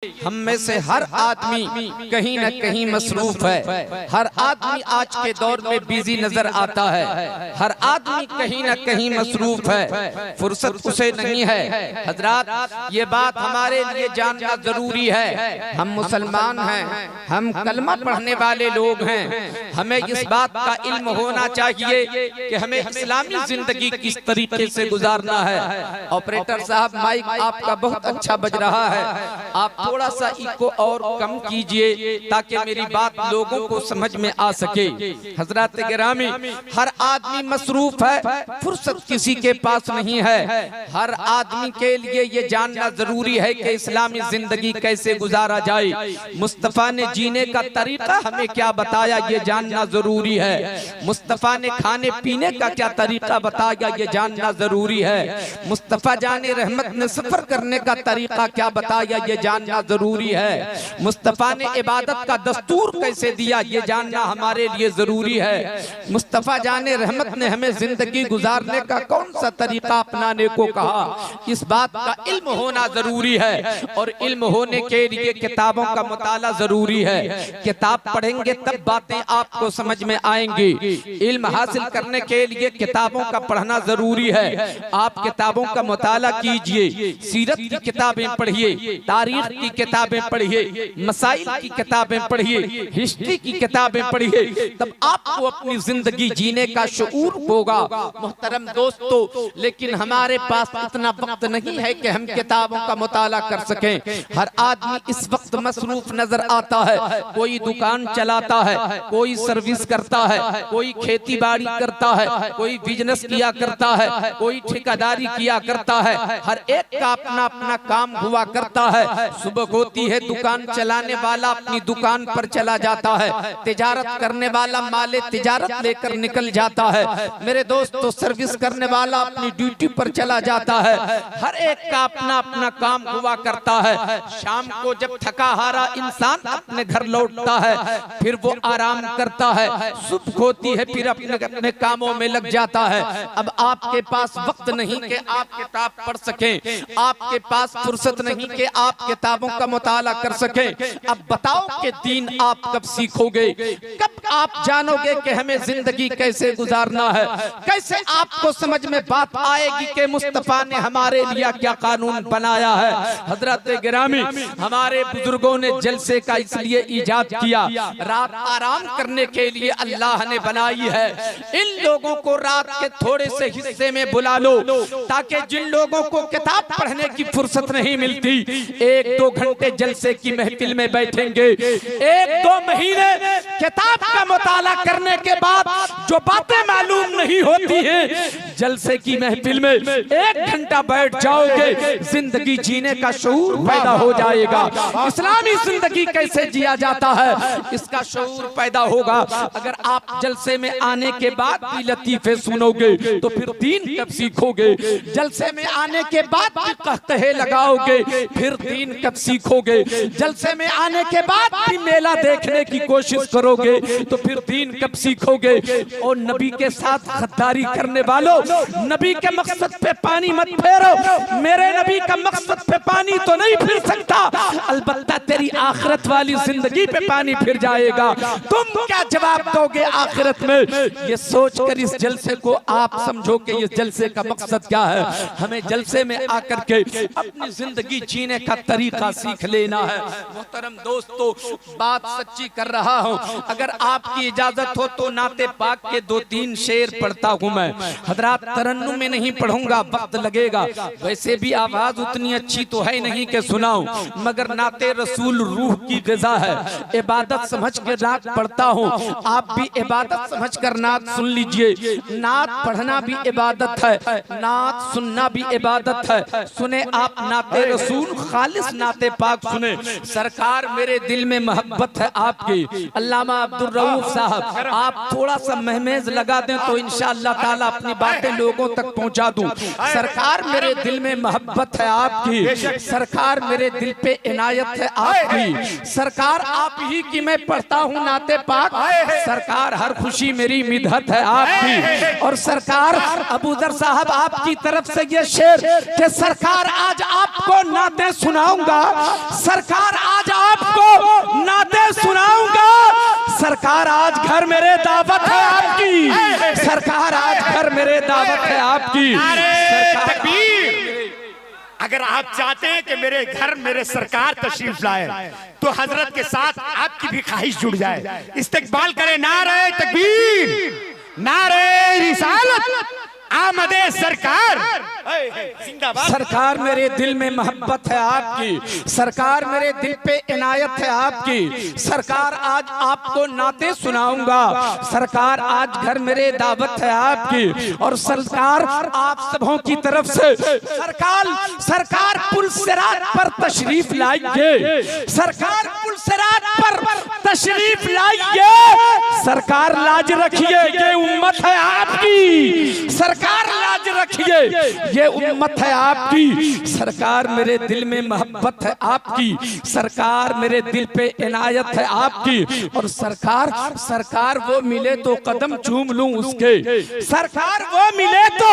हम में से हर आदमी कहीं न कहीं मसरूफ है। हर आदमी आज के दौर में बिजी नजर आता है। हर आदमी कहीं न कहीं मसरूफ है, फुर्सत उसे नहीं है। हजरात, ये बात हमारे लिए जानना जरूरी है। हम मुसलमान हैं, हम कलमा पढ़ने वाले लोग हैं। हमें इस बात का इल्म होना चाहिए कि हमें इस्लामी जिंदगी किस तरीके से गुजारना है। ऑपरेटर साहब, माइक आपका बहुत अच्छा बज रहा है, आप थोड़ा सा इको और कम कीजिए ताकि मेरी बात लोगों को समझ में आ सके। हजरत गिरामी, हर आदमी मसरूफ है, फुर्सत किसी के पास नहीं है। हर आदमी के लिए ये जानना जरूरी है कि इस्लामी जिंदगी कैसे गुजारा जाए। मुस्तफा ने जीने का तरीका हमें क्या बताया, ये जानना जरूरी है। मुस्तफा ने खाने पीने का क्या तरीका बताया, ये जानना जरूरी है। मुस्तफा जाने रहमत ने सफर करने का तरीका क्या बताया, ये जानना जरूरी है। मुस्तफा ने इबादत का दस्तूर कैसे दिया, ये जानना हमारे लिए जरूरी है। मुस्तफा जाने रहमत ने हमें जिंदगी गुजारने का कौन सा तरीका अपनाने को कहा, इस बात का इल्म होना जरूरी है। और इल्म होने के लिए किताबों का मुताला जरूरी है। किताब पढ़ेंगे तब बातें आपको समझ में आएंगी। इल्म हासिल करने के लिए किताबों का पढ़ना जरूरी है। आप किताबों का मुताला कीजिए, सीरत की किताबें पढ़िए, तारीख की किताबें पढ़िए, मसाइल की किताबें पढ़िए, हिस्ट्री की किताबें पढ़िए, तब आपको अपनी जिंदगी जीने का शऊर होगा। मोहतरम दोस्तों, लेकिन हमारे पास इतना वक्त नहीं है कि हम किताबों का मुताला कर सकें। हर आदमी इस वक्त मसरूफ नजर आता है। कोई दुकान चलाता है, कोई सर्विस करता है, कोई खेती बाड़ी करता है, कोई बिजनेस किया करता है, कोई ठेकेदारी किया करता है। हर एक का अपना अपना काम हुआ करता है। सुबह होती है, दुकान चलाने वाला अपनी दुकान पर चला जाता है, तिजारत करने वाला माले तिजारत लेकर निकल जाता है। मेरे दोस्तों, सर्विस करने वाला अपनी ड्यूटी पर चला जाता है। हर एक का अपना अपना काम हुआ करता है। शाम को जब थका हारा इंसान अपने घर लौटता है, फिर वो आराम करता है। सुबह होती है, फिर अपने अपने कामों में लग जाता है। अब आपके पास वक्त नहीं कि आप किताब पढ़ सकें, आपके पास फुर्सत नहीं कि आप किताबों का मुताला कर सके। अब बताओ कि दीन आप कब सीखोगे, कब आप जानोगे कि हमें जिंदगी कैसे गुजारना है। कैसे आपको समझ में बात आएगी कि मुस्तफा ने हमारे लिए क्या कानून बनाया है। हजरत गिरामी, हमारे बुजुर्गों ने जलसे का इसलिए इजाद किया, रात आराम करने के लिए अल्लाह ने बनाई है। इन लोगों को रात के थोड़े से हिस्से में बुला लो, ताकि जिन लोगों को किताब पढ़ने की फुर्सत नहीं मिलती, 1-2 घंटे जलसे की महफिल में बैठेंगे। 1-2 महीने किताब का मुताला करने के बाद जो बातें मालूम नहीं होती हैं, जलसे की महफिल में 1 घंटा बैठ जाओगे, जिंदगी जीने का शऊर पैदा हो जाएगा। इस्लामी जिंदगी कैसे जिया जाता है, इसका शऊर पैदा होगा। अगर आप जलसे में आने के बाद भी लतीफे सुनोगे तो फिर दीन कब सीखोगे। जलसे में आने के बाद भी कहकहे लगाओगे, फिर दीन कब सीखोगे। जलसे में आने के बाद भी मेला देखने की कोशिश करोगे तो फिर दीन कब सीखोगे। और नबी के साथ गद्दारी करने वालों, नबी के मकसद पे पानी मत फेरो। मेरे नबी का मकसद पे पानी तो नहीं फिर सकता, अलबत्ता तेरी आखिरत वाली जिंदगी पे पानी फिर जाएगा। तुम क्या जवाब दोगे आखिरत में, ये सोचकर इस जलसे को आप समझो कि इस जलसे का मकसद क्या है। हमें जलसे में आकर के अपनी जिंदगी जीने का तरीका सीख लेना है। मोहतरम दोस्तों, बात सच्ची कर रहा हूँ। अगर आपकी इजाजत हो तो नाते पाक के 2-3 शेर पढ़ता हूँ मैं। हजरात, तरन्नुम में नहीं पढ़ूंगा, वक्त लगेगा। वैसे भी आवाज उतनी अच्छी तो है नहीं कि सुनाऊं, मगर नाते रसूल रूह की ग़िज़ा है। इबादत समझ के नात पढ़ता हूँ, आप भी इबादत समझ कर नात सुन लीजिए। नात पढ़ना भी इबादत है, नात सुनना भी इबादत है। सुने आप नाते रसूल, खालिस नाते पाक सुने। सरकार, मेरे दिल में मोहब्बत है आपकी। अल्लामा अब्दुल रऊफ साहब, आप थोड़ा सा महमेज लगा दें तो इंशाअल्लाह ताला अपनी बातें लोगों तक पहुंचा दूं। सरकार मेरे दिल में मोहब्बत है आपकी, सरकार मेरे दिल पे इनायत है आपकी, सरकार आप ही की मैं पढ़ता हूँ नाते पाक, सरकार हर खुशी मेरी मिदहत है आपकी। और सरकार अबूदर साहब आपकी तरफ से ये शेर कि सरकार आज आपको नाते सुनाऊंगा, सरकार आज आपको नाते सुनाऊंगा, सरकार आज घर मेरे दावत है आपकी, सरकार आज घर मेरे दावत है आपकी। अगर आप चाहते हैं कि मेरे घर मेरे सरकार तशरीफ लाए तो हजरत के साथ आपकी भी ख्वाहिश जुड़ जाए। इस्तकबाल करें, नारे तकबीर, नारे रिसालत, आमदे सरकार। सरकार मेरे दिल में मोहब्बत है आपकी, सरकार मेरे दिल पे इनायत है आपकी, सरकार आज आपको नाते सुनाऊंगा, सरकार आज घर मेरे दावत है आपकी। और सरकार आप सबों की तरफ से सरकार पुलसिरात पर तशरीफ लाइए, सरकार पुलसिरात पर तशरीफ लाइए, सरकार लाज रखिए ये उम्मत है आपकी, सरकार लाज रखिए ये उम्मत है आपकी। सरकार मेरे दिल में मोहब्बत है आपकी, सरकार मेरे दिल पे इनायत है आपकी। और सरकार वो मिले तो कदम चूम लूं उसके, सरकार वो मिले तो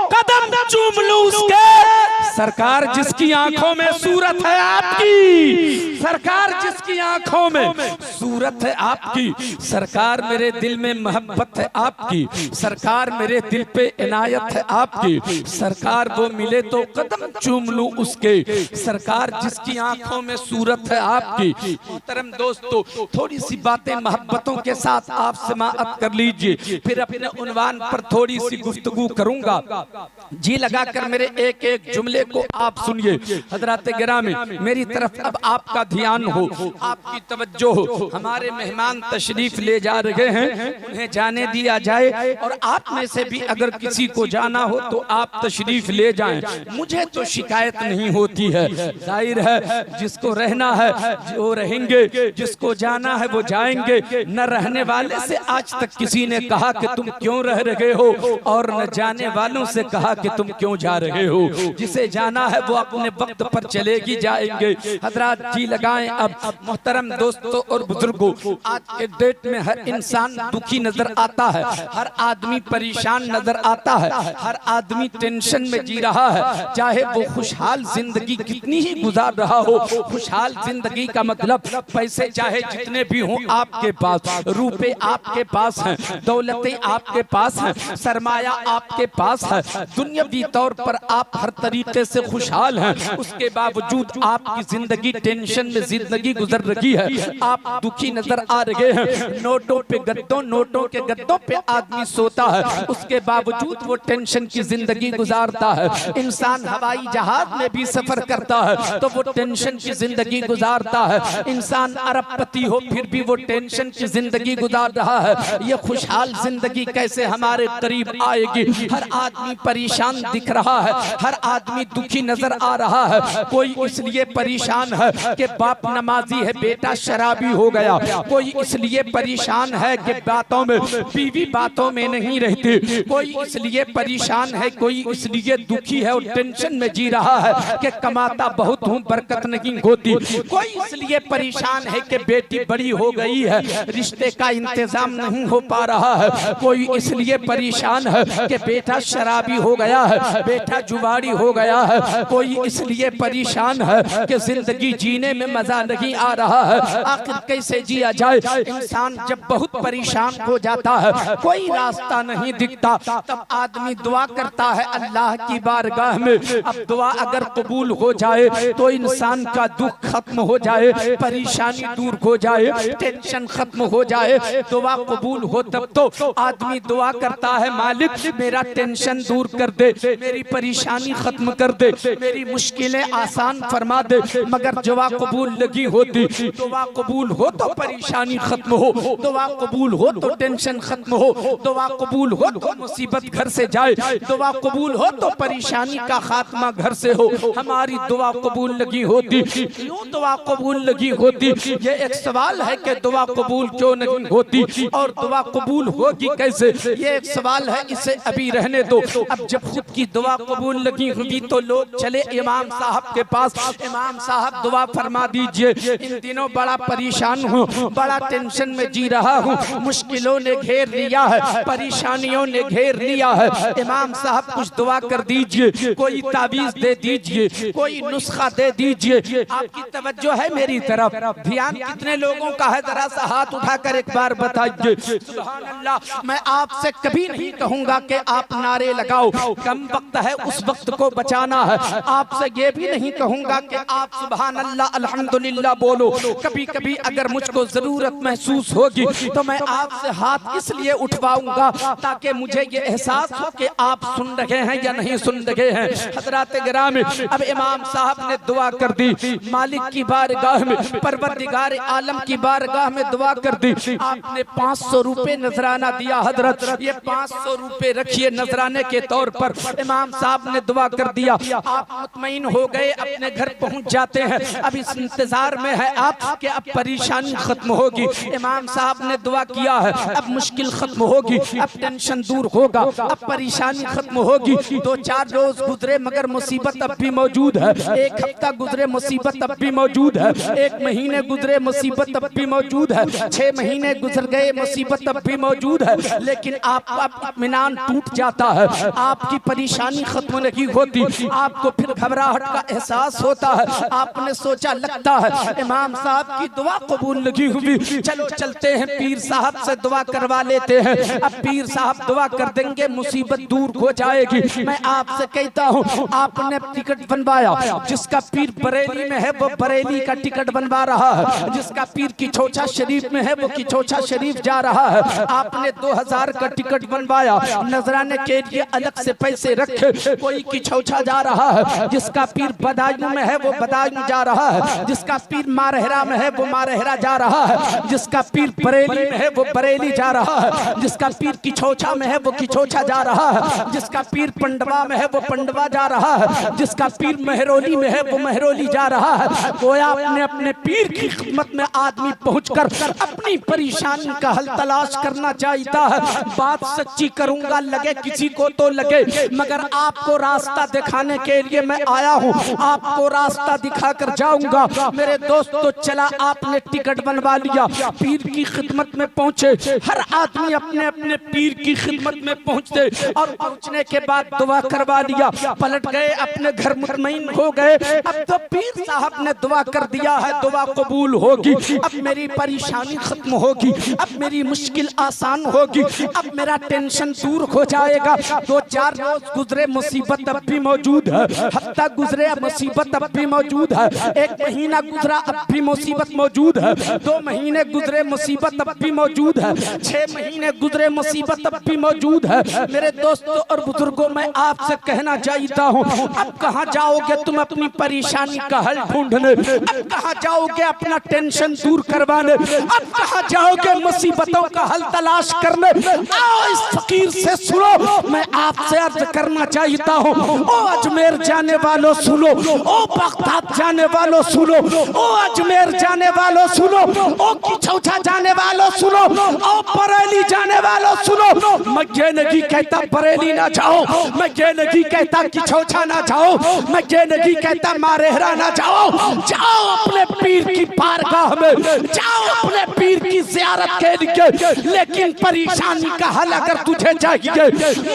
कदम चूम लूं उसके, सरकार जिसकी आंखों में सूरत है आपकी, सरकार जिसकी आंखों में सूरत है आपकी। सरकार मेरे दिल में मोहब्बत है आपकी, सरकार मेरे दिल पे इनायत है आपकी। सरकार वो मिले तो कदम चूम लूं उसके, सरकार जिसकी आंखों में सूरत है आपकी। मोहतरम दोस्तों, थोड़ी सी बातें मोहब्बतों के साथ आप समाअत कर लीजिए, फिर अपने उन्वान पर थोड़ी सी गुफ्तगू करूंगा। जी लगाकर मेरे एक एक जुमले को आप सुनिए। हजरात गिरामी, मेरी तरफ अब आपका ध्यान हो, आपकी तवज्जो हो। हमारे मेहमान तशरीफ ले जा रहे हैं, उन्हें जाने दिया जाए। और आप में से भी अगर किसी को जाना हो तो आप तशरीफ ले जाएं। मुझे तो शिकायत नहीं होती है, जाहिर है जिसको रहना है वो रहेंगे, जिसको जाना है वो जाएंगे। न रहने वाले से आज तक किसी ने कहा कि तुम क्यों रह रहे हो, और न जाने वालों से कहा कि तुम क्यों जा रहे हो। जिसे जाना है वो अपने वक्त पर चलेगी जाएंगे। हजरात जी लगाएं। अब मोहतरम दोस्तों और बुजुर्गों, आज के डेट में हर इंसान दुखी नजर आता है, हर आदमी परेशान नजर आता है, हर आदमी टेंशन में जी रहा है। चाहे वो खुशहाल जिंदगी कितनी ही गुजार रहा हो, खुशहाल जिंदगी का मतलब पैसे चाहे जितने भी हों आपके पास, रुपए आपके पास हैं, दौलतें आपके पास हैं, सरमाया आपके पास है, दुनियावी तौर पर आप हर तरीके से खुशहाल हैं, उसके बावजूद आपकी जिंदगी टेंशन में जिंदगी गुजर रही है। आप दुखी नजर आ रहे हैं। नोटों पे गद्दों, नोटों के गद्दों पे आदमी सोता है, उसके बावजूद वो टेंशन की जिंदगी गुजारता है। इंसान हवाई जहाज में भी सफर करता है तो वो टेंशन की जिंदगी गुजारता है। इंसान अरबपति हो फिर भी वो टेंशन की जिंदगी गुजार रहा है। ये खुशहाल जिंदगी कैसे हमारे करीब आएगी? हर आदमी परेशान दिख रहा है, हर आदमी दुखी नजर आ रहा है। कोई इसलिए परेशान है कि बाप नमाजी है, बेटा शराबी हो गया। कोई इसलिए परेशान है कि बातों में बीवी बातों में नहीं रहती। कोई इसलिए परेशान है, कोई इसलिए दुखी है और टेंशन में जी रहा है कि कमाता बहुत हूँ बरकत नहीं होती। कोई इसलिए परेशान है कि बेटी बड़ी हो गई है, रिश्ते का इंतजाम नहीं हो पा रहा है। कोई इसलिए परेशान है कि बेटा शराबी हो गया है, बेटा जुआरी हो गया है। कोई इसलिए परेशान है कि जिंदगी जीने में मजा नहीं आ रहा है। आखिर कैसे जिया जाए? इंसान जब बहुत परेशान हो जाता है, कोई रास्ता नहीं दिखता, तब आदमी दुआ करता है अल्लाह की बारगाह में। अब दुआ अगर कबूल हो जाए तो इंसान का दुख खत्म हो जाए, परेशानी दूर हो जाए, टेंशन खत्म हो जाए। दुआ कबूल हो तब तो आदमी दुआ करता है, मालिक मेरा टेंशन दूर कर दे, मेरी परेशानी खत्म कर दे, मेरी मुश्किलें आसान फरमा दे। मगर दुआ कबूल लगी होती, दुआ कबूल हो तो परेशानी खत्म हो, दुआ कबूल हो तो टेंशन खत्म हो, दुआ कबूल हो तो मुसीबत घर से जाए, दुआ कबूल हो तो परेशानी का खात्मा घर से हो। हमारी दुआ कबूल लगी होती, क्यों दुआ कबूल लगी होती? ये एक सवाल है कि दुआ कबूल क्यों नहीं होती और दुआ कबूल होगी कैसे, ये एक सवाल है, इसे अभी रहने दो। अब जब खुद की दुआ कबूल लगी होगी तो लोग चले इमाम साहब के पास, इमाम साहब दुआ फरमा दीजिए, इन दिनों बड़ा परेशान हूँ, बड़ा टेंशन में जी रहा हूँ, मुश्किलों ने घेर लिया है, परेशानियों ने घेर लिया है, इमाम साहब कुछ दुआ कर दीजिए, कोई ताबीज दे दीजिए, कोई नुस्खा दे दीजिए। आपकी तवज्जो है मेरी तरफ, ध्यान कितने लोगों का है, जरा सा हाथ उठाकर एक बार बताइए। सुभान अल्लाह। मैं आपसे कभी नहीं कहूंगा कि आप नारे लगाओ, कम वक्त है उस वक्त को बचाना है। आपसे ये भी नहीं कहूंगा कि आप सुभान अल्लाह अल्हम्दुलिल्लाह बोलो। कभी कभी अगर मुझको जरूरत महसूस होगी तो मैं आपसे हाथ इसलिए उठवाऊंगा ताकि मुझे ये एहसास हो कि आप सुन रहे हैं या नहीं सुन रहे हैं। हज़रात गिरामी, अब इमाम साहब ने दुआ कर दी, मालिक की बारगाह में, परवरदिगार आलम की बारगाह में दुआ कर दी। आपने 500 रुपए नजराना दिया, हजरत ये 500 रुपए रखिए नजराने के तौर पर। इमाम साहब ने दुआ कर दिया, आप मुतमईन हो गए, अपने घर पहुंच जाते हैं। अब इस इंतजार में है आप कि अब परेशानी खत्म होगी। इमाम साहब ने दुआ किया है, अब मुश्किल खत्म होगी, अब टेंशन दूर होगा, अब परेशानी खत्म होगी। 2-4 रोज गुजरे मगर मुसीबत अब भी मौजूद है, एक हफ्ता गुजरे मुसीबत अब भी मौजूद है, 1 महीने गुजरे मुसीबत अब भी मौजूद है, 6 महीने गुजर गए मुसीबत अब भी मौजूद है। लेकिन आपका इत्मीनान टूट जाता है, आपकी परेशानी खत्म नहीं होती, आपको फिर घबराहट का एहसास होता है। आपने सोचा लगता है इमाम साहब की दुआ कबूल लगी हुई, चलो चलते हैं पीर साहब से दुआ करवा लेते हैं। अब पीर साहब दुआ कर देंगे, मुसीबत दूर हो जाएगी। मैं आपसे कहता हूँ, आपने टिकट बनवाया, जिसका पीर बरेली में है वो बरेली का टिकट बनवा रहा है, जिसका पीर किचौछा शरीफ में है वो किचौछा शरीफ जा रहा है। आपने 2000 का टिकट बनवाया, नजराने के लिए अलग से पैसे रखे, कोई किचौछा जा रहा है, जिसका पीर बदायूं में है वो बदायूं जा रहा है, जिसका पीर मारहरा में है वो मारहरा जा रहा है, जिसका पीर बरेली में है वो बरेली जा रहा है, जिसका पीर किचौछा में है वो किचौछा जा रहा है, जिसका पीर पंडवा में है वो पंडवा जा रहा है, जिसका पीर महरोली में है वो महरोली जा रहा है। गोया अपने अपने पीर की खिदमत में आदमी पहुंचकर अपनी परेशानी का हल तलाश करना चाहता है। बात सच्ची करूंगा, लगे किसी को तो लगे, मगर आपको रास्ता दिखाने के लिए मैं आया हूँ, आपको रास्ता दिखाकर जाऊंगा। मेरे दोस्तों, चला आपने टिकट बनवा लिया, पीर की खिदमत में पहुंचे। हर आदमी अपने अपने पीर की खिदमत में पहुंचते और पहुंचने के बाद दुआ करवा लिया, पलट गए अपने घर, मुतमईन हो गए। अब तो पीर साहब ने दुआ कर दिया है, दुआ कबूल होगी, अब मेरी परेशानी खत्म होगी, अब मेरी मुश्किल आसान होगी, अब मेरा टेंशन दूर हो जाएगा। 2-4 रोज गुजरे मुसीबत अब भी मौजूद है, हफ्ता गुजरे मुसीबत अब भी मौजूद है, 1 महीना गुजरा अब भी मुसीबत मौजूद है, 2 महीने गुजरे मुसीबत अब भी मौजूद है, 6 महीने गुजरे मुसीबत अब भी मौजूद है। मेरे दोस्तों और बुजुर्गों, मैं आपसे कहना चाहता हूँ, अब कहाँ जाओगे तुम अपनी परेशानी का हल ढूंढने? अब कहाँ जाओगे अपना टेंशन दूर करवाने? अब कहाँ जाओगे मुसीबतों का हल तलाश करने? आओ इस फकीर से सुनो, मैं आपसे अर्ज करना चाहता हूँ, ओ अजमेर जाने वालों सुनो, ओ बगदाद जाने वालों सुनो, ओ अजमेर जाने वालों सुनो, ओ किचौछा जाने वालों सुनो, ओ बरेली जाने वालों सुनो। मैं ये नहीं कहता बरेली ना जाओ, मैं ये नहीं कहता किचौछा ना जाओ, मैं ये नहीं कहता मारहरा ना जाओ। जाओ अपने पीर की बारगाह में, जाओ अपने पीर की ज़ियारत के लिए। लेकिन परेशानी का हल अगर तुझे चाहिए,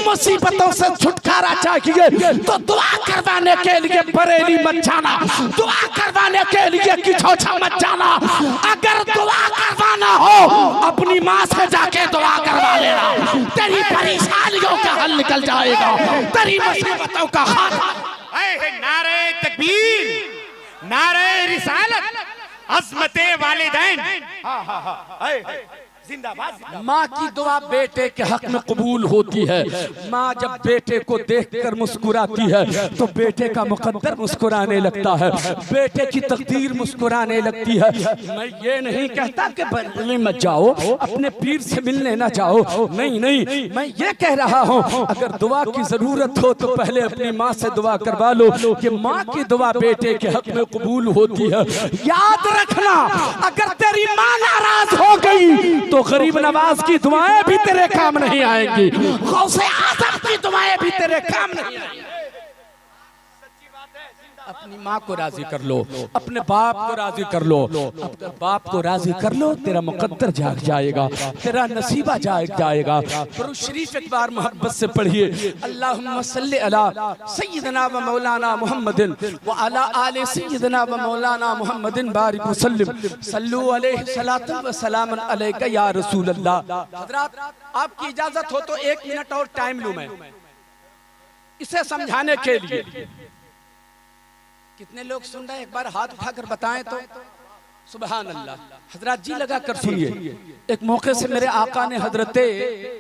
मुसीबतों से छुटकारा चाहिए, तो दुआ करवाने के लिए बरेली मत जाना, दुआ करवाने के लिए किचौछा मत जाना। अगर दुआ करवाना हो, अपनी माँ से जाके दुआ करवा लेना, तेरी परेशानियों का हल निकल जाएगा, तेरी मुसीबतों का खात्मा। नारे तकबीर, नारे रिसालत, अज़मते वालिदैन। जिंदाबाद जिंदाबाद। माँ की दुआ बेटे के हक में कबूल होती है। माँ जब बेटे को देखकर मुस्कुराती है तो बेटे का मुकद्दर मुस्कुराने लगता है, बेटे की तकदीर मुस्कुराने लगती है। मैं ये नहीं कहता कि बरेली मत जाओ, अपने पीर से मिलने ना जाओ, नहीं नहीं, मैं ये कह रहा हूँ अगर दुआ की जरूरत हो तो पहले अपनी माँ से दुआ करवा लो कि माँ की दुआ बेटे के हक में कबूल होती है। याद रखना, अगर तेरी माँ नाराज हो गई तो गरीब नवाज की दुआएं भी तेरे काम नहीं आएंगी, गौसे आज़म की दुआएं भी तेरे काम नहीं आएंगी। अपनी माँ को राजी कर लो, अपने बाप को राजी कर लो, अपने बाप को राजी कर लो, तेरा मुकद्दर जाग जाएगा, तेरा नसीबा जाग जाएगा। दुरूद शरीफ एक बार मोहब्बत से पढ़िए, अल्लाहुम्मा सल्ली अला सय्यिदना व मौलाना मुहम्मदिन व अला आले सय्यिदना व मौलाना मुहम्मदिन बारिक वसल्लिम सल्लु अलैहि सलातु व सलामन अलैका या रसूल अल्लाह। हज़रात, आपकी इजाजत हो तो 1 मिनट और टाइम लूं मैं इसे समझाने के लिए। कितने लोग सुन रहे हैं, एक बार हाथ उठाकर बताएं तो। सुभान अल्लाह। हजरत जी लगा कर सुनिए, एक मौके से मेरे आका ने हजरते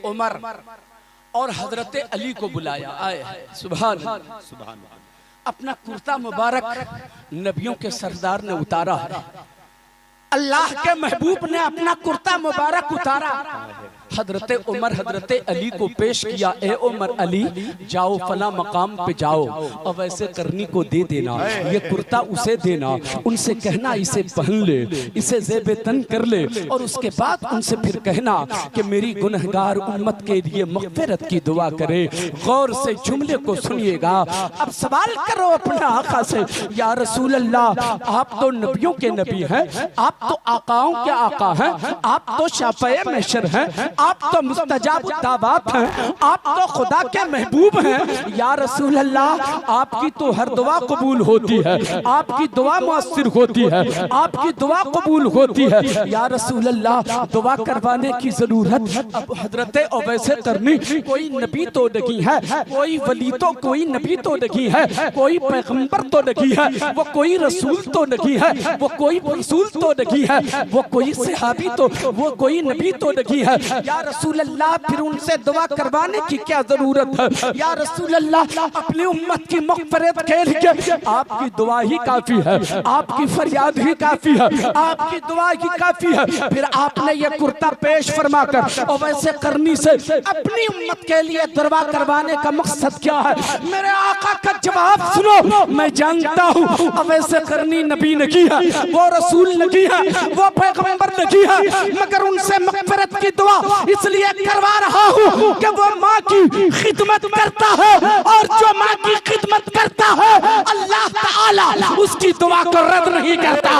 उमर और हजरते अली को बुलाया, आए सुभान अल्लाह। अपना कुर्ता मुबारक नबियों के सरदार ने उतारा है, अल्लाह के महबूब ने अपना कुर्ता मुबारक उतारा, हजरते उमर हजरते अली को पेश किया, ए उमर अली जाओ फला मकाम पे जाओ और वैसे करनी को दे देना, ये कुर्ता उसे देना, उनसे कहना इसे पहन ले, इसे ज़ेबे तन कर ले, और उसके बाद उनसे फिर कहना कि मेरी गुनहगार उम्मत के लिए मग़फ़िरत की दुआ करे। गौर से जुमले को सुनिएगा। अब सवाल करो अपने आका से, या रसूल अल्लाह, आप तो नबियों के नबी हैं, आप तो आकाओं के आका हैं, आप तो शाफ़ए महशर हैं, आप तो मुस्तजाब दावत हैं, आप तो खुदा के महबूब हैं। या रसूल अल्लाह, आपकी तो हर दुआ कबूल होती है, आपकी दुआ मुअस्सिर होती है, आपकी दुआ कबूल होती है। या रसूल अल्लाह, दुआ करवाने की जरूरत अब हजरत अवैसे करनी, कोई नबी तो नहीं है, कोई वली तो कोई नबी तो नहीं है, कोई पैगंबर तो नहीं है, वो कोई रसूल तो नहीं है, वो कोई रसूल तो नहीं है, वो कोई सहाबी तो वो कोई नबी तो नहीं है। या रसूल अल्लाह, फिर उनसे दुआ करवाने की क्या जरूरत है? या रसूल अल्लाह, अपनी उम्मत की मग़फ़िरत के लिए आपकी दुआ ही काफी है, आपकी फरियाद ही काफी है, आपकी दुआ ही काफी है। फिर आपने ये कुर्ता पेश फरमाकर और वैसे करनी से अपनी उम्मत के लिए दुआ करवाने का मकसद क्या है? मेरे आका का जवाब सुनो। मैं जानता हूँ अवैसे करनी नबी नहीं है, वो रसूल नहीं है, वो पैगंबर नहीं है, मगर उनसे मग़फ़िरत की दुआ इसलिए करवा रहा हूँ कि वो माँ की खिदमत करता है, और जो माँ की खिदमत करता है अल्लाह ताला उसकी दुआ को रद्द नहीं करता,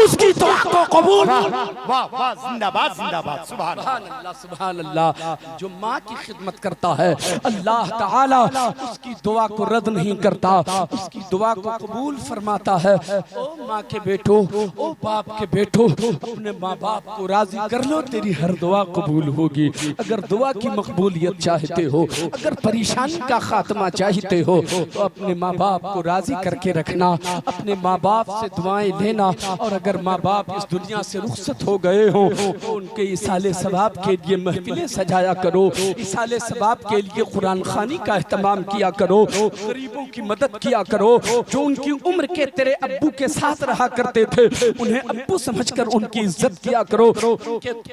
उसकी दुआ को कबूल। वाह वाह, जिंदाबाद जिंदाबाद, सुभान अल्लाह सुभान अल्लाह। जो माँ की खिदमत करता है अल्लाह ताला उसकी दुआ को रद्द नहीं करता, उसकी दुआ को कबूल फरमाता है। ओ माँ के बेटो, ओ बाप के बेटो, अपने माँ बाप को राजी कर लो, तेरी हर दुआ कबूल होगी। अगर दुआ की मकबूलियत चाहते हो, अगर परेशानी का खात्मा चाहते हो, तो अपने माँ बाप को राजी करके रखना, अपने माँ बाप से दुआएं लेना, और अगर माँ बाप इस दुनिया से रुखसत हो गए हो तो उनके इसाले सवाब के लिए महफिलें सजाया करो, इसाले सवाब के लिए कुरान खानी का एहतमाम किया करो, गरीबों की मदद किया करो। जो उनकी उम्र के तेरे अब्बू के साथ रहा करते थे उन्हें अब्बू समझकर उनकी इज्जत किया करो,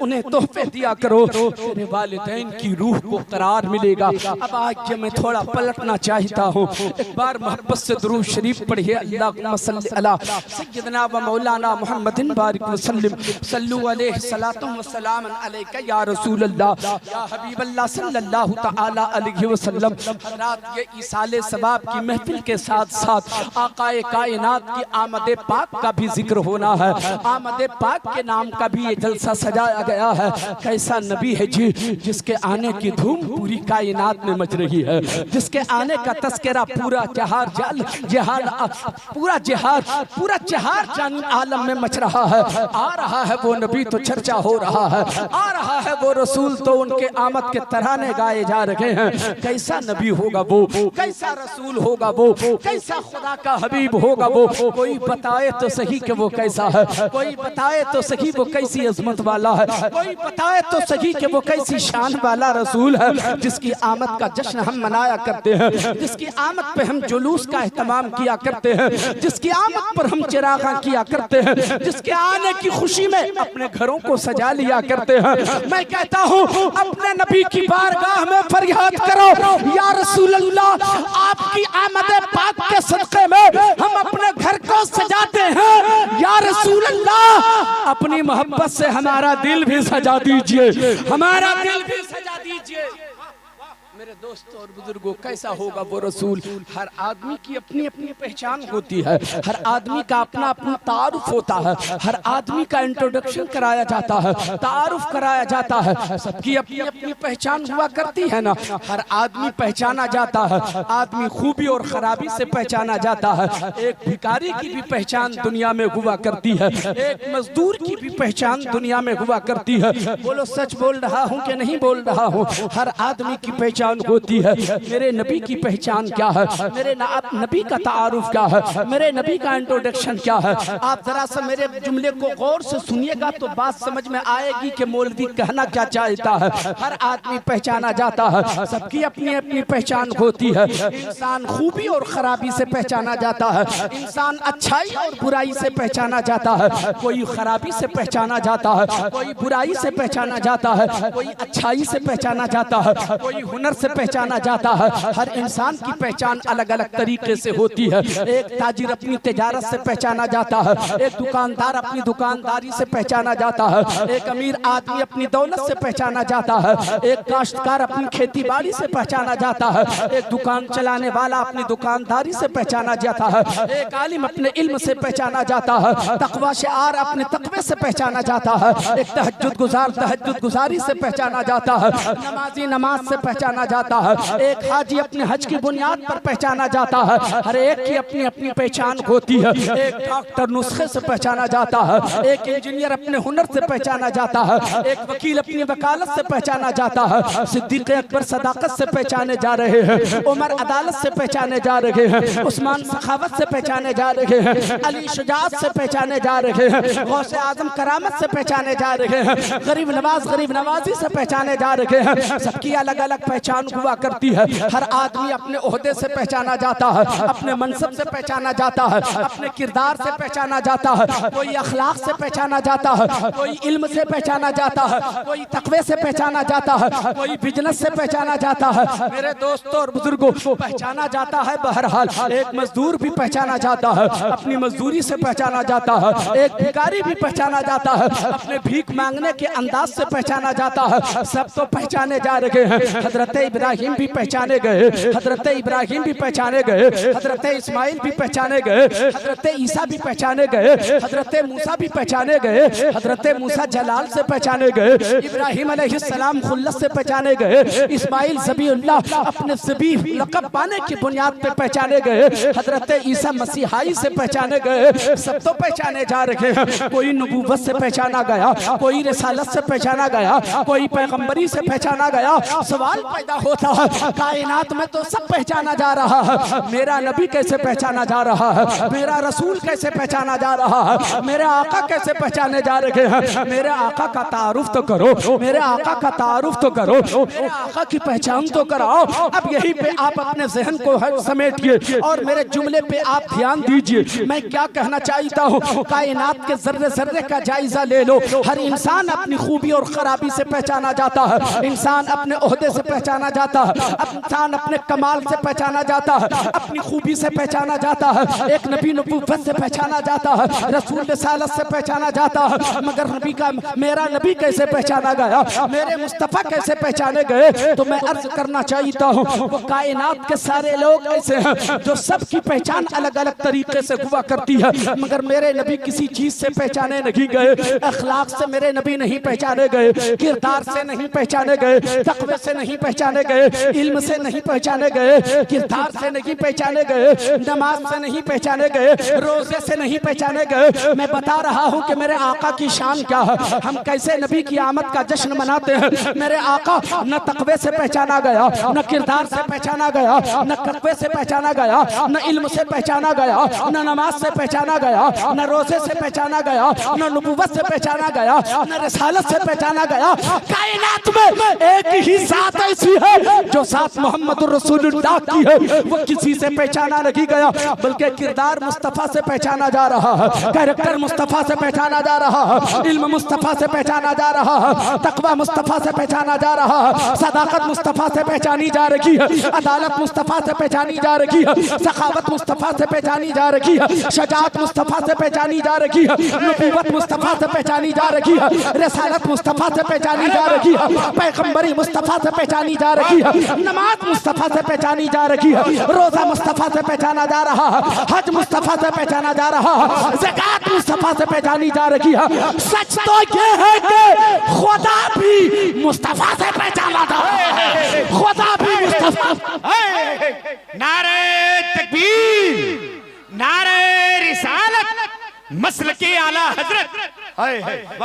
उन्हें तोहफे दिया करो, तेरे वालिदैन की रूह को करार मिलेगा। अब आज मैं थोड़ा पलटना चाहता हूँ, एक बार मोहब्बत से दुरूद शरीफ पढ़िए, अल्लाहुम्मा सल्ली अला सय्यिदना व मौलाना मुहम्मदिन बारिक वसल्लिम सल्लु अलैहि सलातु व सलाम अलैका या रसूल अल्लाह या हबीब अल्लाह सल्लल्लाहु तआला अलैहि वसल्लम। हज़रात, ये इसाले सवाब की महफिल के साथ साथ आकाए कायनात की आमदे पाक का भी जिक्र होना है। आमदे पाक के नाम का भी ये जलसा सजाया गया है। कैसा नबी है जी, जिसके आने की धूम पूरी कायनात में मच रही है, जिसके आने का तस्करा पूरा पूरा जहार जान आलम में मच रहा है। आ रहा है वो नबी तो चर्चा हो रहा है, आ रहा है वो रसूल तो उनके आमद के तराने गाए जा रहे हैं। कैसा नबी होगा वो, कैसा रसूल होगा वो, कैसा खुदा का हबीब होगा वो, कोई बताए तो सही कि वो कैसा है, कोई बताए तो सही वो कैसी अजमत वाला है, कोई बताए तो सही कि वो कैसी शान वाला रसूल है, जिसकी आमद का जश्न हम मनाया करते हैं, जिसकी आमद पे हम जुलूस का एहतमाम किया करते हैं, जिसकी आमद पर हम चिरागा किया करते हैं, जिसके आने की खुशी में अपने घरों को सजा लिया करते हैं। मैं कहता हूँ अपने नबी की बारगाह में फरियाद करो, या रसूल अल्लाह, आपकी आमद पाक के सदक़े में हम अपने घर को सजाते हैं। या रसूल अल्लाह, अपनी मोहब्बत से हमारा दिल भी सजा दीजिए, हमारा दिल भी सजा दीजिए। मेरे दोस्तों और बुजुर्गों, कैसा होगा वो रसूल? हर आदमी की अपनी अपनी पहचान होती है, हर आदमी का अपना अपना तारुफ होता है, हर आदमी का इंट्रोडक्शन कराया जाता है, तारुफ कराया जाता है। सबकी अपनी अपनी पहचान हुआ करती है ना। हर आदमी पहचाना जाता है, आदमी खूबी और खराबी से पहचाना जाता है। एक भिखारी की भी पहचान दुनिया में हुआ करती है, एक मजदूर की भी पहचान दुनिया में हुआ करती है। बोलो सच बोल रहा हूँ कि नहीं बोल रहा हूँ? हर आदमी की पहचान होती है। मेरे नबी की पहचान क्या है, मेरे नबी का तारुफ क्या है, मेरे नबी का इंट्रोडक्शन क्या है? आप जरा सा मेरे जुमले को गौर से सुनिएगा तो बात समझ में आएगी कि मौलवी कहना क्या चाहता है। हर आदमी पहचाना जाता है, सबकी अपनी अपनी पहचान होती है। इंसान खूबी और खराबी से पहचाना जाता है, इंसान अच्छाई और बुराई से पहचाना जाता है। कोई खराबी से पहचाना जाता है, कोई बुराई से पहचाना जाता है, कोई अच्छाई से पहचाना जाता है, कोई हुनर से पहचाना जाता है। हर इंसान की पहचान अलग अलग तरीके से होती है। एक ताजिर अपनी तिजारत से पहचाना जाता है, एक दुकानदार अपनी दुकानदारी से पहचाना जाता है, एक अमीर आदमी अपनी दौलत से पहचाना जाता है, एक काश्तकार अपनी खेती बाड़ी से पहचाना जाता है, एक दुकान चलाने वाला अपनी दुकानदारी से पहचाना जाता है, एक आलिम अपने इल्म से पहचाना जाता है, तकवा शिआर अपने तकवे से पहचाना जाता है, एक तहज्जुद गुजार तहज्जुद गुजारी से पहचाना जाता है, नमाजी नमाज से पहचाना जाता है, एक हाजी अपने हज की बुनियाद पर पहचाना जाता है। हर एक की अपनी अपनी पहचान होती है। एक डॉक्टर नुस्खे से पहचाना जाता है, एक इंजीनियर अपने हुनर से पहचाना जाता है, एक वकील अपनी वकालत से पहचाना जाता है, सिद्दीक़ अकबर सदाकत से पहचाने जा रहे हैं, उमर अदालत से पहचाने जा रहे हैं, उस्मान सखावत से पहचाने जा रहे हैं, अली शुजाअत से पहचाने जा रहे हैं, गौसे आजम करामत से पहचाने जा रहे हैं, गरीब नवाजी से पहचाने जा रहे हैं। सबकी अलग अलग पहचान हुआ करती है। हर आदमी अपने ओहदे से पहचाना जाता है, अपने मनसब से पहचाना जाता है, अपने किरदार से पहचाना जाता है, कोई अखलाक से पहचाना जाता है, कोई इल्म से पहचाना जाता है, कोई तकवे से पहचाना जाता है, कोई बिजनेस से पहचाना जाता है। मेरे दोस्तों और बुजुर्गों, पहचाना जाता है बहरहाल। एक मजदूर भी पहचाना जाता है, अपनी मजदूरी से पहचाना जाता है, एक भिखारी भी पहचाना जाता है, अपने भीख मांगने के अंदाज से पहचाना जाता है। सब तो पहचाने जा रहे हैं। हजरत इब्राहिम भी पहचाने गए, हजरत इब्राहिम भी पहचाने गए, हजरत इस्माइल भी पहचाने गए, हजरत ईसा भी पहचाने गए, हजरत मूसा भी पहचाने गए, हजरत मूसा जलाल से पहचाने गए, इब्राहिम अलैहिस्सलाम खुल्लत से पहचाने गए, इस्माइल ज़बीउल्लाह अपने ज़बी लक़ब पाने की बुनियाद पे पहचाने गए, हजरत ईसा मसीहाई से पहचाने गए। सब तो पहचाने जा रहे हैं। कोई नबूवत से पहचाना गया, कोई रिसालत से पहचाना गया, कोई पैगंबरी से पहचाना गया। सवाल पैदा होता है, कायनात में तो सब पहचाना जा रहा है, मेरा नबी कैसे पहचाना जा रहा है, मेरा रसूल कैसे पहचाना जा रहा है, मेरे आका कैसे पहचाने जा रहे हैं? मेरे आका का तारुफ तो करो, मेरे आका का तारुफ तो करो, मेरे आका की पहचान तो कराओ। अब यहीं पे आप अपने जहन को समेटिए और मेरे जुमले पे आप ध्यान दीजिए। मैं क्या कहना चाहता हूँ, कायनात के जर्रे जर्रे का जायजा ले लो। हर इंसान अपनी खूबी और खराबी से पहचाना जाता है, इंसान अपने ओहदे से पहचाना जाता है, इंसान अपने कमाल से पहचाना जाता है, अपनी खूबी से पहचाना जाता है, एक नबी नबूवत से पहचाना जाता है, रसूल रिसालत से पहचाना जाता है। मगर नबी का मेरा नबी कैसे पहचाना गया, मेरे मुस्तफ़ा कैसे पहचाने गए? तो मैं अर्ज करना चाहता हूँ, वो कायनात के सारे लोग ऐसे हैं जो सबकी पहचान अलग अलग तरीके से हुआ करती है, मगर मेरे नबी किसी चीज से पहचाने नहीं गए। अखलाक से मेरे नबी नहीं पहचाने गए, किरदार से नहीं पहचाने गए, तकवे से नहीं पहचाने पहचाने गए, इल्म से नहीं पहचाने गए, किरदार से नहीं पहचाने गए, नमाज से नहीं पहचाने गए, रोजे से नहीं पहचाने गए। मैं बता रहा हूँ कि मेरे आका की शान क्या है, हम कैसे नबी की आमद का जश्न मनाते हैं। मेरे आका न तकवे से पहचाना गया, न किरदार से पहचाना गया, न तकवे से पहचाना गया, न इल्म से पहचाना गया, न नमाज से पहचाना गया, न रोजे से पहचाना गया, न नबुव्वत से पहचाना गया, न रिसालत से पहचाना गया। कायनात में एक ही जात ऐसी है जो जात मोहम्मद रसूलुल्लाह की है, वो किसी से पहचाना नहीं गया, बल्कि किरदार मुस्तफा से पहचाना जा रहा है, कैरेक्टर मुस्तफा से पहचाना जा रहा है, इल्म मुस्तफा से पहचाना जा रहा है, तकवा मुस्तफा से पहचाना जा रहा है, सदाकत मुस्तफा से पहचानी जा रही है, अदालत मुस्तफा से पहचानी जा रही है, सखावत मुस्तफा से पहचानी जा रही है, शजाअत मुस्तफा से पहचानी जा रही है, नबूवत मुस्तफा से पहचानी जा रही है, रिसालत मुस्तफा से पहचानी जा रही है, पैगंबरी मुस्तफा से पहचानी जा रही है, नमाज मुस्तफा से पहचानी जा रही है, रोजा मुस्तफा से पहचाना जा रहा है, हज मुस्तफा से पहचाना जा रहा है, ज़कात मुस्तफा से पहचानी जा रही है। सच तो ये है कि खुदा भी मुस्तफा से पहचाना जा रहा है, खुदा भी मुस्तफा। नारे तकबीर, नारे रिसालत, मसलके आला हजरत।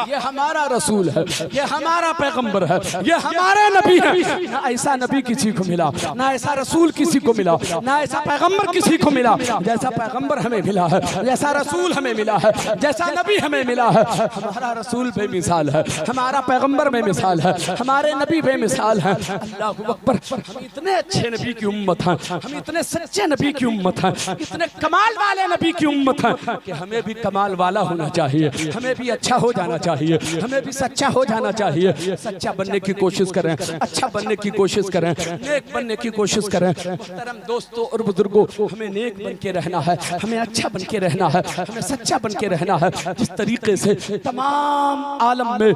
ये हमारा रसूल है, ये हमारा पैगंबर है, ये हमारे नबी है। ना ऐसा नबी किसी को मिला, ना ऐसा रसूल किसी को मिला, ना ऐसा पैगंबर किसी को मिला जैसा पैगंबर हमें मिला है, जैसा रसूल हमें मिला है, जैसा नबी हमें मिला है। हमारा रसूल बेमिसाल है, हमारा पैगंबर बेमिसाल है, हमारे नबी बेमिसाल है। अल्लाहू अकबर। हम इतने अच्छे नबी की उम्मत हैं, हम इतने सच्चे नबी की उम्मत हैं, इतने कमाल वाले नबी की उम्मत हैं कि हमें भी कमाल वाला होना चाहिए, हमें भी अच्छा हो जाना चाहिए, हमें भी सच्चा हो जाना चाहिए। सच्चा बनने की कोशिश करें, अच्छा बनने की कोशिश करें, नेक बनने की कोशिश करें। मुहतरम दोस्तों और बुजुर्गों, हमें नेक बन के रहना है, हमें अच्छा बन के रहना है, हमें सच्चा बन के रहना है। जिस तरीके से तमाम आलम में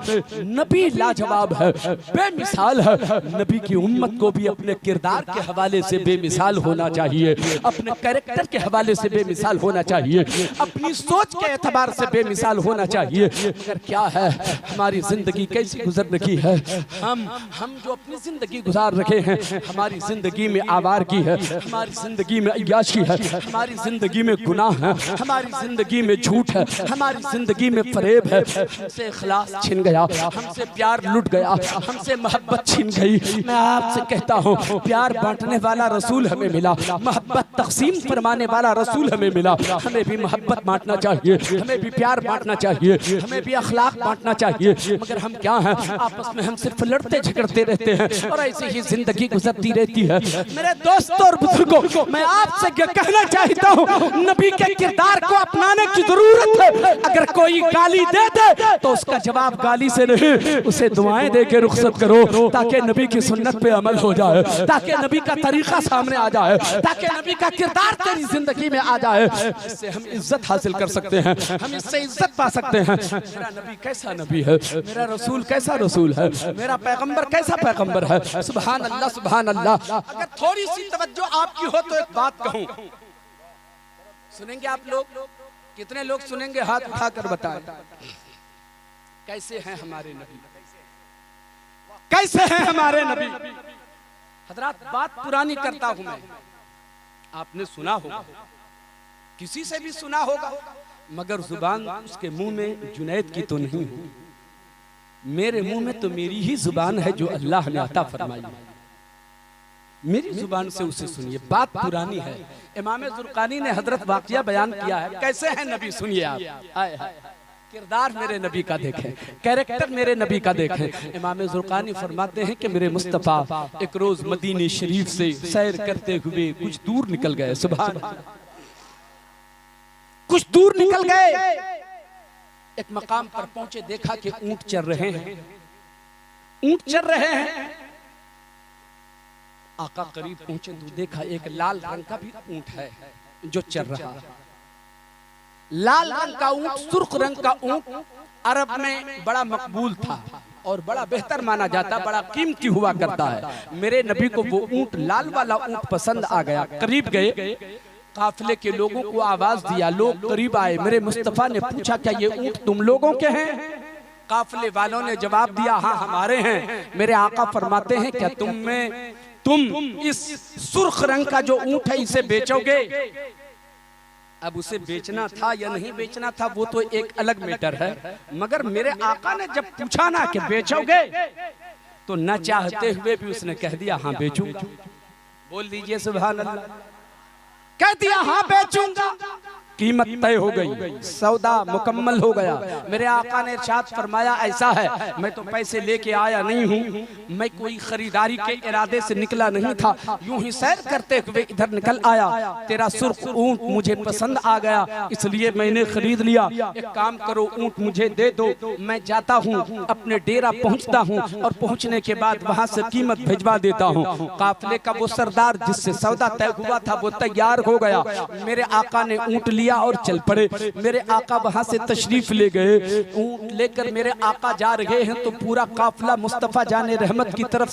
नबी लाजवाब है, बेमिसाल है, नबी की उम्मत को भी अपने किरदार के हवाले से बेमिसाल होना चाहिए, अपने कैरेक्टर के हवाले से बेमिसाल होना चाहिए, अपनी सोच के एतबार से बेमिसाल होना चाहिए। मगर क्या है, हमारी जिंदगी कैसी गुजर रही है। हम जो अपनी जिंदगी गुजार रहे हैं, हमारी जिंदगी में आवारगी है, हमारी जिंदगी में अय्याशी है, हमारी जिंदगी में गुनाह है, हमारी जिंदगी में झूठ है, हमारी जिंदगी में फरेब है। हमसे इखलास छिन गया, हमसे प्यार लुट गया, हमसे मोहब्बत छिन गई। मैं आपसे कहता हूँ, प्यार बांटने वाला रसूल हमें मिला, मोहब्बत तकसीम फरमाने वाला रसूल हमें मिला। हमें भी मोहब्बत बांटना चाहिए, हमें भी प्यार बांटना चाहिए, हमें भी अखलाक बांटना चाहिए। मगर हम क्या हैं, आपस में हम सिर्फ लड़ते झगड़ते रहते हैं और ऐसे ही जिंदगी गुजरती रहती है। मेरे दोस्तों और बुजुर्गों, मैं आपसे कहना चाहता हूँ, नबी के किरदार को अपनाने की जरूरत है। अगर कोई गाली दे दे तो उसका जवाब गाली से नहीं, उसे दुआएं दे के रुखसत करो, ताकि नबी की सुन्नत पे अमल हो जाए, ताकि नबी का तरीका सामने आ जाए, ताकि नबी का किरदार तेरी जिंदगी में आ जाए। इससे हम इज्जत हासिल कर सकते हैं, हम इससे इज्जत पा सकते हैं। मेरा नबी कैसा नबी है, मेरा रसूल कैसा रसूल है, मेरा पैगंबर कैसा पैगंबर है। सुभान अल्लाह, सुभान अल्लाह। अगर थोड़ी सी तवज्जो आपकी हो तो एक बात कहूं, सुनेंगे आप लोग? कितने लोग सुनेंगे? हाथ उठाकर बताएं। कैसे हैं हमारे नबी, कैसे हैं हमारे नबी? हजरात, बात पुरानी करता हूं मैं, आपने सुना होगा, किसी से भी सुना होगा, मगर जुबान उसके मुंह में जुनैद की तो नहीं है। मेरे मुंह में तो मेरी ही जुबान है जो अल्लाह ने अता फरमाई, मेरी जुबान से उसे सुनिए। बात पुरानी है, इमाम जुर्कानी ने हजरत वाक़िया बयान किया है। कैसे हैं नबी, सुनिए आप। आए किरदार मेरे नबी का देखें, कैरेक्टर मेरे नबी का देखें। इमाम जुर्कानी फरमाते हैं कि मेरे मुस्तफ़ा एक रोज मदीने शरीफ से सैर करते हुए कुछ दूर निकल गए। सुभान अल्लाह, कुछ दूर निकल गए, एक मकाम पर पहुंचे, देखा कि ऊंट चर रहे हैं, ऊंट चर रहे हैं। आका करीब पहुंचे तो देखा एक लाल रंग का भी ऊंट है जो चर रहा है। लाल रंग का ऊंट, सुर्ख रंग का ऊंट अरब में बड़ा मकबूल था और बड़ा बेहतर माना जाता, बड़ा कीमती हुआ करता है। मेरे नबी को वो ऊंट, लाल वाला ऊंट पसंद आ गया। करीब गए, काफिले के लोगों को आवाज दिया, लोग करीब आए। मेरे मुस्तफा ने पूछा, क्या ये ऊंट तुम लोगों के हैं? काफिले वालों ने जवाब दिया, हाँ हमारे हैं। मेरे आका फरमाते हैं, क्या तुम में तुम इस सुर्ख रंग का जो ऊंट है इसे बेचोगे। अब उसे बेचना था या नहीं बेचना था वो तो एक अलग मैटर है, मगर मेरे आका ने जब पूछा ना कि बेचोगे, तो न चाहते हुए भी उसने कह दिया हाँ बेचूंगा। बोल दीजिए सुभान अल्लाह। कह दिया हाँ बेचूंगा। कीमत तय हो गई, सौदा मुकम्मल हो गया। मेरे आका ने इरशाद फरमाया ऐसा है, मैं तो पैसे लेके आया नहीं हूँ, मैं कोई खरीदारी के इरादे से निकला नहीं था, यूं ही सैर करते हुए इधर निकल आया। तेरा सुर्ख ऊंट मुझे पसंद आ गया, इसलिए मैंने खरीद लिया। एक काम करो, ऊंट मुझे दे दो, मैं जाता हूँ अपने डेरा पहुँचता हूँ और पहुँचने के बाद वहाँ से कीमत भिजवा देता हूँ। काफिले का वो सरदार जिससे सौदा तय हुआ था वो तैयार हो गया। मेरे आका ने ऊंट लिया और चल पड़े। मेरे आका वहां से तशरीफ ले गए। ऊंट लेकर मेरे आका जा रहे हैं तो पूरा काफिला मुस्तफा जाने रहमत की तरफ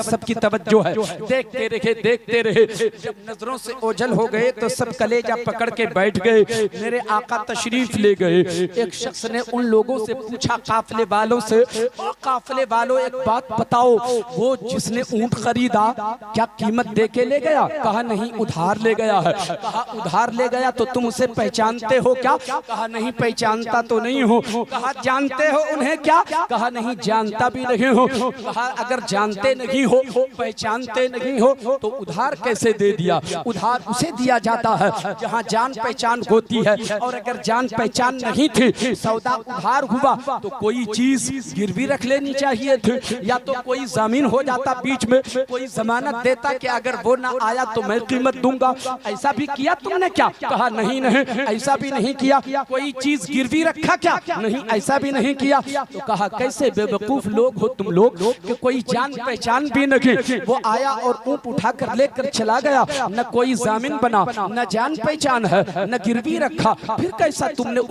सबकी तवज्जो है। देखते रहे। जब नजरों से ओझल हो गए तो सब कलेजा पकड़ के बैठ गए। मेरे आका तशरीफ ले गए। एक शख्स ने उन लोगों से पूछा, काफिले वालों से, काफिले वालों एक बात बताओ, वो जिसने ऊंट खरीदा क्या कीमत दे के ले गया? कहा नहीं, उधार ले गया है। कहा उधार ले गया तो तुम उसे पहचानते हो क्या? कहा नहीं पहचानता तो नहीं हो। कहा जानते हो उन्हें क्या? कहा नहीं जानता भी नहीं हो। कहा अगर जानते नहीं हो, पहचानते नहीं हो तो उधार कैसे दे दिया? उधार उसे दिया जाता है जहां जान पहचान होती है, और अगर जान पहचान नहीं थी, सौदा उधार हुआ तो कोई चीज गिरवी रख लेनी चाहिए थी, या तो कोई जमीन हो जाता बीच में, कोई जमानत देता कि अगर वो ना आया तो मैं कीमत दूंगा। ऐसा भी किया तुमने क्या? कहा नहीं ऐसा भी नहीं किया। कोई चीज गिरवी रखा क्या? नहीं ऐसा भी नहीं किया। तो कहा कैसे बेवकूफ लोग हो तुम लोग कि कोई जान पहचान भी नहीं, वो आया और ऊंट उठाकर लेकर चला गया, न कोई जामिन बना, न जान पहचान है, न गिरवी रखा, फिर कैसा तुमने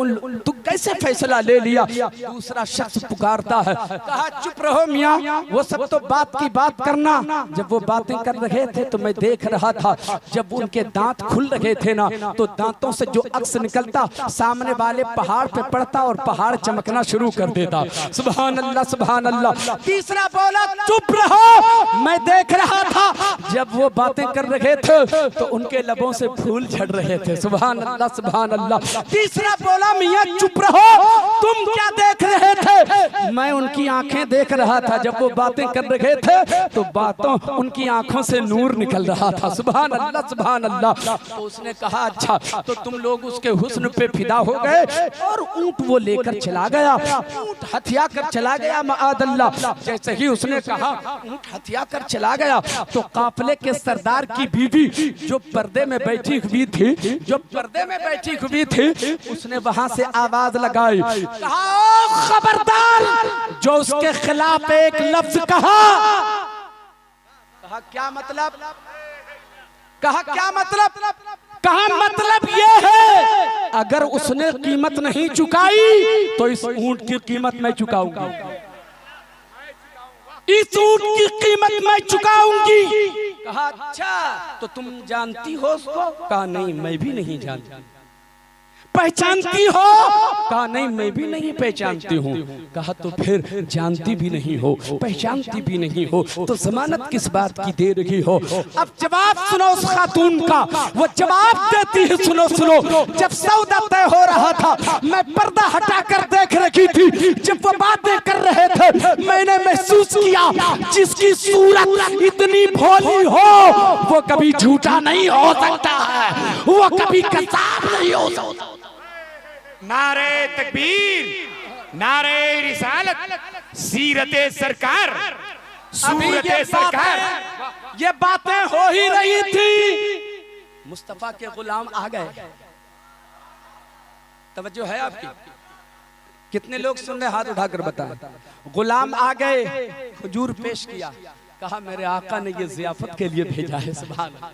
तुम कैसे फैसला ले लिया? दूसरा शख्स पुकारता है, कहा चुप रहो मियां, वो सब तो बात की बात करना। जब वो बातें कर रहे थे तो मैं देख रहा था, जब उनके दांत खुल रहे थे ना, तो दांतों से जो अक्स निकलता सामने वाले पहाड़ पे पड़ता और पहाड़ चमकना शुरू कर देता। सुभान अल्लाह, सुभान अल्लाह। तीसरा बोला चुप रहो, मैं देख रहा था जब वो बातें कर रहे थे तो उनके लबों से फूल झड़ रहे थे। सुभान अल्लाह, सुभान अल्लाह। तीसरा बोला मियां चुप रहो, तुम क्या देख रहे थे? मैं उनकी आंखें देख रहा था, जब वो बातें कर रहे थे तो बातों उनकी आंखों से नूर निकल रहा था। सुभान अल्लाह, सुभान अल्लाह। तो उसने कहा अच्छा तो तुम लोग उसके हुस्न पे फिदा हो गए, और ऊंट वो लेकर चला गया, ऊंट हथिया कर चला गया माअल्लाह। जैसे ही उसने कहा ऊंट हथिया कर चला गया तो काफिले के सरदार की बीवी जो पर्दे में बैठी हुई थी, उसने वहां से आवाज लगाई, कहा ओ खबरदार, जो उसके खिलाफ एक लफ्ज कहा क्या मतलब? कहा क्या मतलब? कहा मतलब ये है अगर उसने कीमत नहीं चुकाई तो इस ऊंट की कीमत मैं चुकाऊंगा, इस ऊंट की कीमत मैं चुकाऊंगी। कहा अच्छा तो तुम जानती हो उसको? कहा नहीं मैं भी नहीं जानती। पहचानती हो? कहा नहीं मैं भी नहीं पहचानती हूँ। कहा तो फिर जानती भी नहीं हो, पहचानती भी नहीं हो, तो जमानत किस बात की दे रही हो? अब जवाब सुनो उस खातून का, वो जवाब देती है, सुनो सुनो। जब सौदा तय हो रहा था मैं पर्दा हटाकर देख रही थी, जब वो बातें कर रहे थे मैंने महसूस किया जिसकी सूरत इतनी भोली हो वो कभी झूठा नहीं हो सकता है, वो कभी कसाब नहीं हो सकता। नारे तकबीर, नारे रिसालत, सीरते सरकार, सूरते सरकार। ये बातें हो ही रही थी, मुस्तफा के गुलाम आ गए। तवज्जो है आपकी? कितने लोग सुन रहे? हाथ उठाकर बताएं। गुलाम आ गए, हुजूर पेश किया, कहा मेरे आका ने ये जियाफत के लिए भेजा है। सुभान अल्लाह।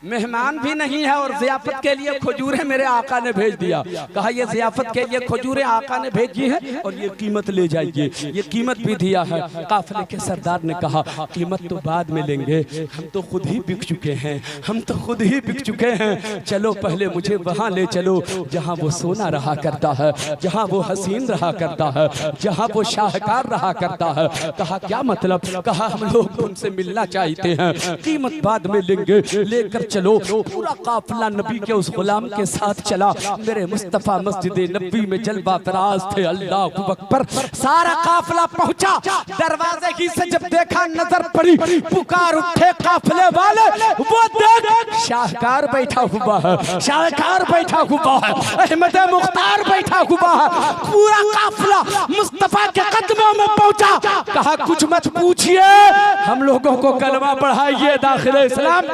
मेहमान भी नहीं है और ज़ियाफत के लिए खजूरें मेरे आका ने भेज दिया। कहा ये ज़ियाफत के लिए खजूरें आका ने भेजी हैं और ये कीमत ले जाइए। ये कीमत भी दिया है। काफिले के सरदार ने कहा कीमत तो बाद में लेंगे, हम तो खुद ही बिक चुके हैं, हम तो खुद ही बिक चुके हैं। चलो पहले मुझे वहाँ ले चलो जहाँ वो सोना रहा करता है, जहाँ वो हसीन रहा करता है, जहाँ वो शाहकार रहा करता है। कहा क्या मतलब? कहा हम लोग तुमसे मिलना चाहते हैं, कीमत बाद में लेंगे, लेकर चलो। पूरा काफिला नबी के उस गुलाम के साथ चला। मेरे मुस्तफा मस्जिद नबी में जलवा फराज थे। अल्लाह अकबर। सारा काफिला पहुंचा। दरवाजे की से जब देखा नजर पड़ी, पुकार उठे काफिले वाले, वो देख शाहकार बैठा हुआ है, शाहकार बैठा हुआ है, अहमद मुख्तार बैठा हुआ है। पूरा काफिला मुस्तफा के कदमों में पहुंचा। कहा कुछ मत पूछिए, हम लोगों को कलमा पढ़ाइए, दाखिले इस्लाम।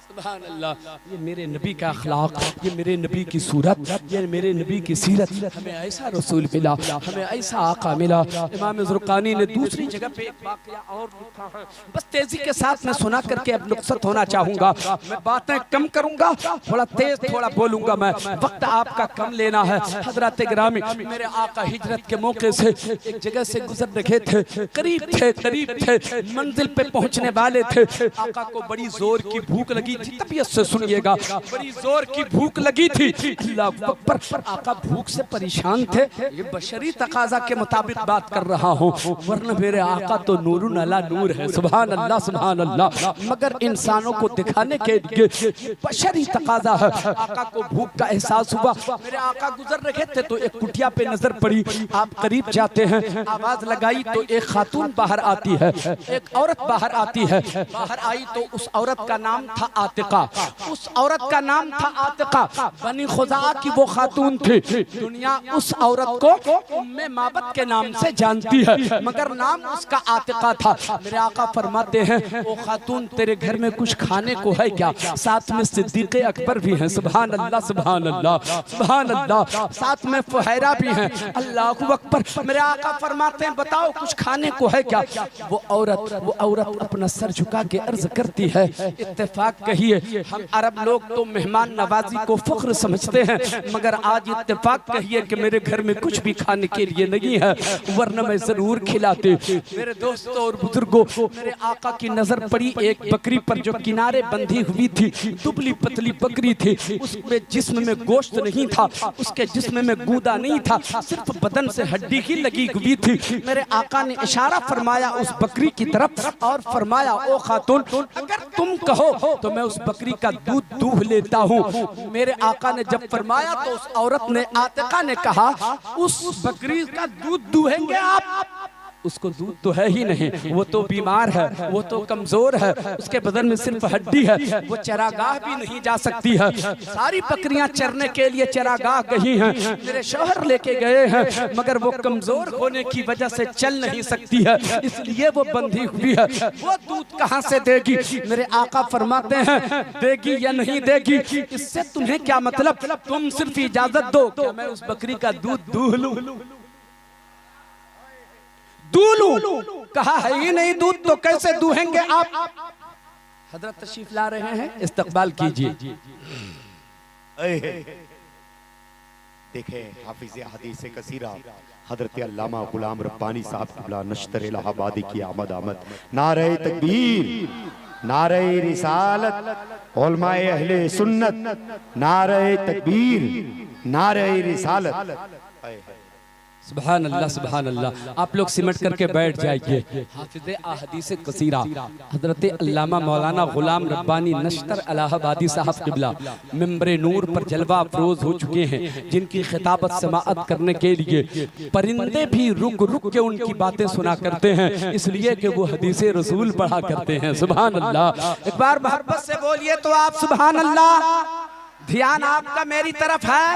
सुभान अल्लाह। ये मेरे नबी का अखलाक, ये मेरे नबी की सूरत, ये मेरे नबी की सीरत। हमें ऐसा रसूल मिला, हमें ऐसा आका मिला। इमाम ज़ुरक़ानी ने दूसरी जगह पे एक वाक़या और लिखा है, बस तेजी के साथ मैं सुना करके अब नुक्सत होना चाहूँगा। मैं बातें कम करूँगा, थोड़ा तेज थोड़ा बोलूँगा मैं, वक्त आपका कम लेना है। हज़रत गिरामी, मेरे आका हिजरत के मौके से एक जगह से गुजर रहे थे, करीब थे, मंजिल पे पहुँचने वाले थे। आका को बड़ी जोर की भूख लगी। तबीयत से सुनिएगा, बड़ी जोर की भूख लगी थी। अल्लाह अकबर। आका भूख से परेशान थे। ये बशरी तकाजा के मुताबिक बात कर रहा हूँ, वरना मेरे आका तो नूरुन अला नूर है। सुभान अल्लाह, सुभान अल्लाह। मगर इंसानों को दिखाने के लिए बशरी तकाजा है। आका को भूख का एहसास हुआ। मेरे आका गुजर रहे थे तो एक कुटिया पे नजर पड़ी। आप करीब जाते हैं, आवाज लगाई तो एक खातून बाहर आती है, एक औरत बाहर आती है। बाहर आई तो उस औरत का नाम था आतिका। उस औरत का नाम था आतिका। बनी खुज़ा की वो खातून थी। दुनिया उस औरत को उम्मे माबद के नाम से जानती है, मगर नाम उसका आतिका था। मेरे आका फरमाते हैं, ओ खातून तेरे घर में कुछ खाने को है क्या? साथ में सिद्दीक़ अकबर भी हैं। सुभान अल्लाह, सुभान अल्लाह, सुभान अल्लाह। साथ में फुहैरा भी हैं। अल्लाहु अकबर। मेरे आका फरमाते हैं, बताओ कुछ खाने को है क्या? वो औरत अपना सर झुका के अर्ज करती है, इत्तेफाक कहिए, हम अरब लोग तो मेहमान नवाजी को फख्र समझते हैं, मगर आज इत्तेफाक कहिए कि मेरे घर में कुछ भी खाने के लिए नहीं है, वरना मैं जरूर खिलाते। मेरे दोस्तों और बुजुर्गों, मेरे आका की नजर पड़ी एक बकरी पर जो किनारे बंधी हुई थी। दुबली पतली बकरी थी, उसमें जिस्म में गोश्त नहीं था, उसके जिस्म में गूदा नहीं था, सिर्फ बदन से हड्डी ही लगी हुई थी। मेरे आका ने इशारा फरमाया उस बकरी की तरफ और फरमाया, ओ खातून अगर तुम कहो तो मैं उस बकरी का दूध दूह लेता हूँ। मेरे आका ने जब फरमाया तो उस औरत ने, आतिका ने कहा, उस बकरी का दूध दूहेंगे आप? उसको दूध तो है ही नहीं, वो तो बीमार है, वो तो कमजोर है, उसके बदन में सिर्फ हड्डी है, वो चरागाह भी नहीं जा सकती है। सारी बकरियां चरने के लिए चरागाह गई हैं, मेरे शौहर लेके गए हैं, मगर वो कमजोर होने की वजह से चल नहीं सकती है, इसलिए वो बंधी हुई है। वो दूध कहाँ से देगी? मेरे आका फरमाते हैं, देगी या नहीं देगी इससे तुम्हें क्या मतलब, तुम सिर्फ इजाजत दो कि मैं उस बकरी का दूध दूह लूं। दूलू कहा है ही नहीं दूध तो कैसे दूहेंगे आप? हजरत तशरीफ ला रहे हैं, इस्तकबाल कीजिए। देखे हाफिज हदीस कसीरा हजरत अल्लामा गुलाम रब्बानी साहब क़िबला नश्तर इलाहाबादी की आमद। नारे तकबीर, नारे रिसालत, उलमाए अहले सुन्नत, नारे तकबीर, नारे रिसालत। सुभान अल्लाह, सुभान अल्लाह। आप लोग सिमट करके बैठ जाइए। हाफिज़ अहदीस कसीरा हजरत अल्लामा मौलाना गुलाम रब्बानी नश्तर इलाहाबादी साहब क़िबला मिंबर नूर पर जलवा अफरोज हो चुके हैं, जिनकी खिताबत समाअत करने के लिए परिंदे भी रुक रुक के उनकी बातें सुना करते हैं, इसलिए कि वो हदीस रसूल पढ़ा करते हैं। सुभान अल्लाह। एक बार मोहब्बत से बोलिए तो आप सुभान अल्लाह। ध्यान आपका मेरी तरफ है।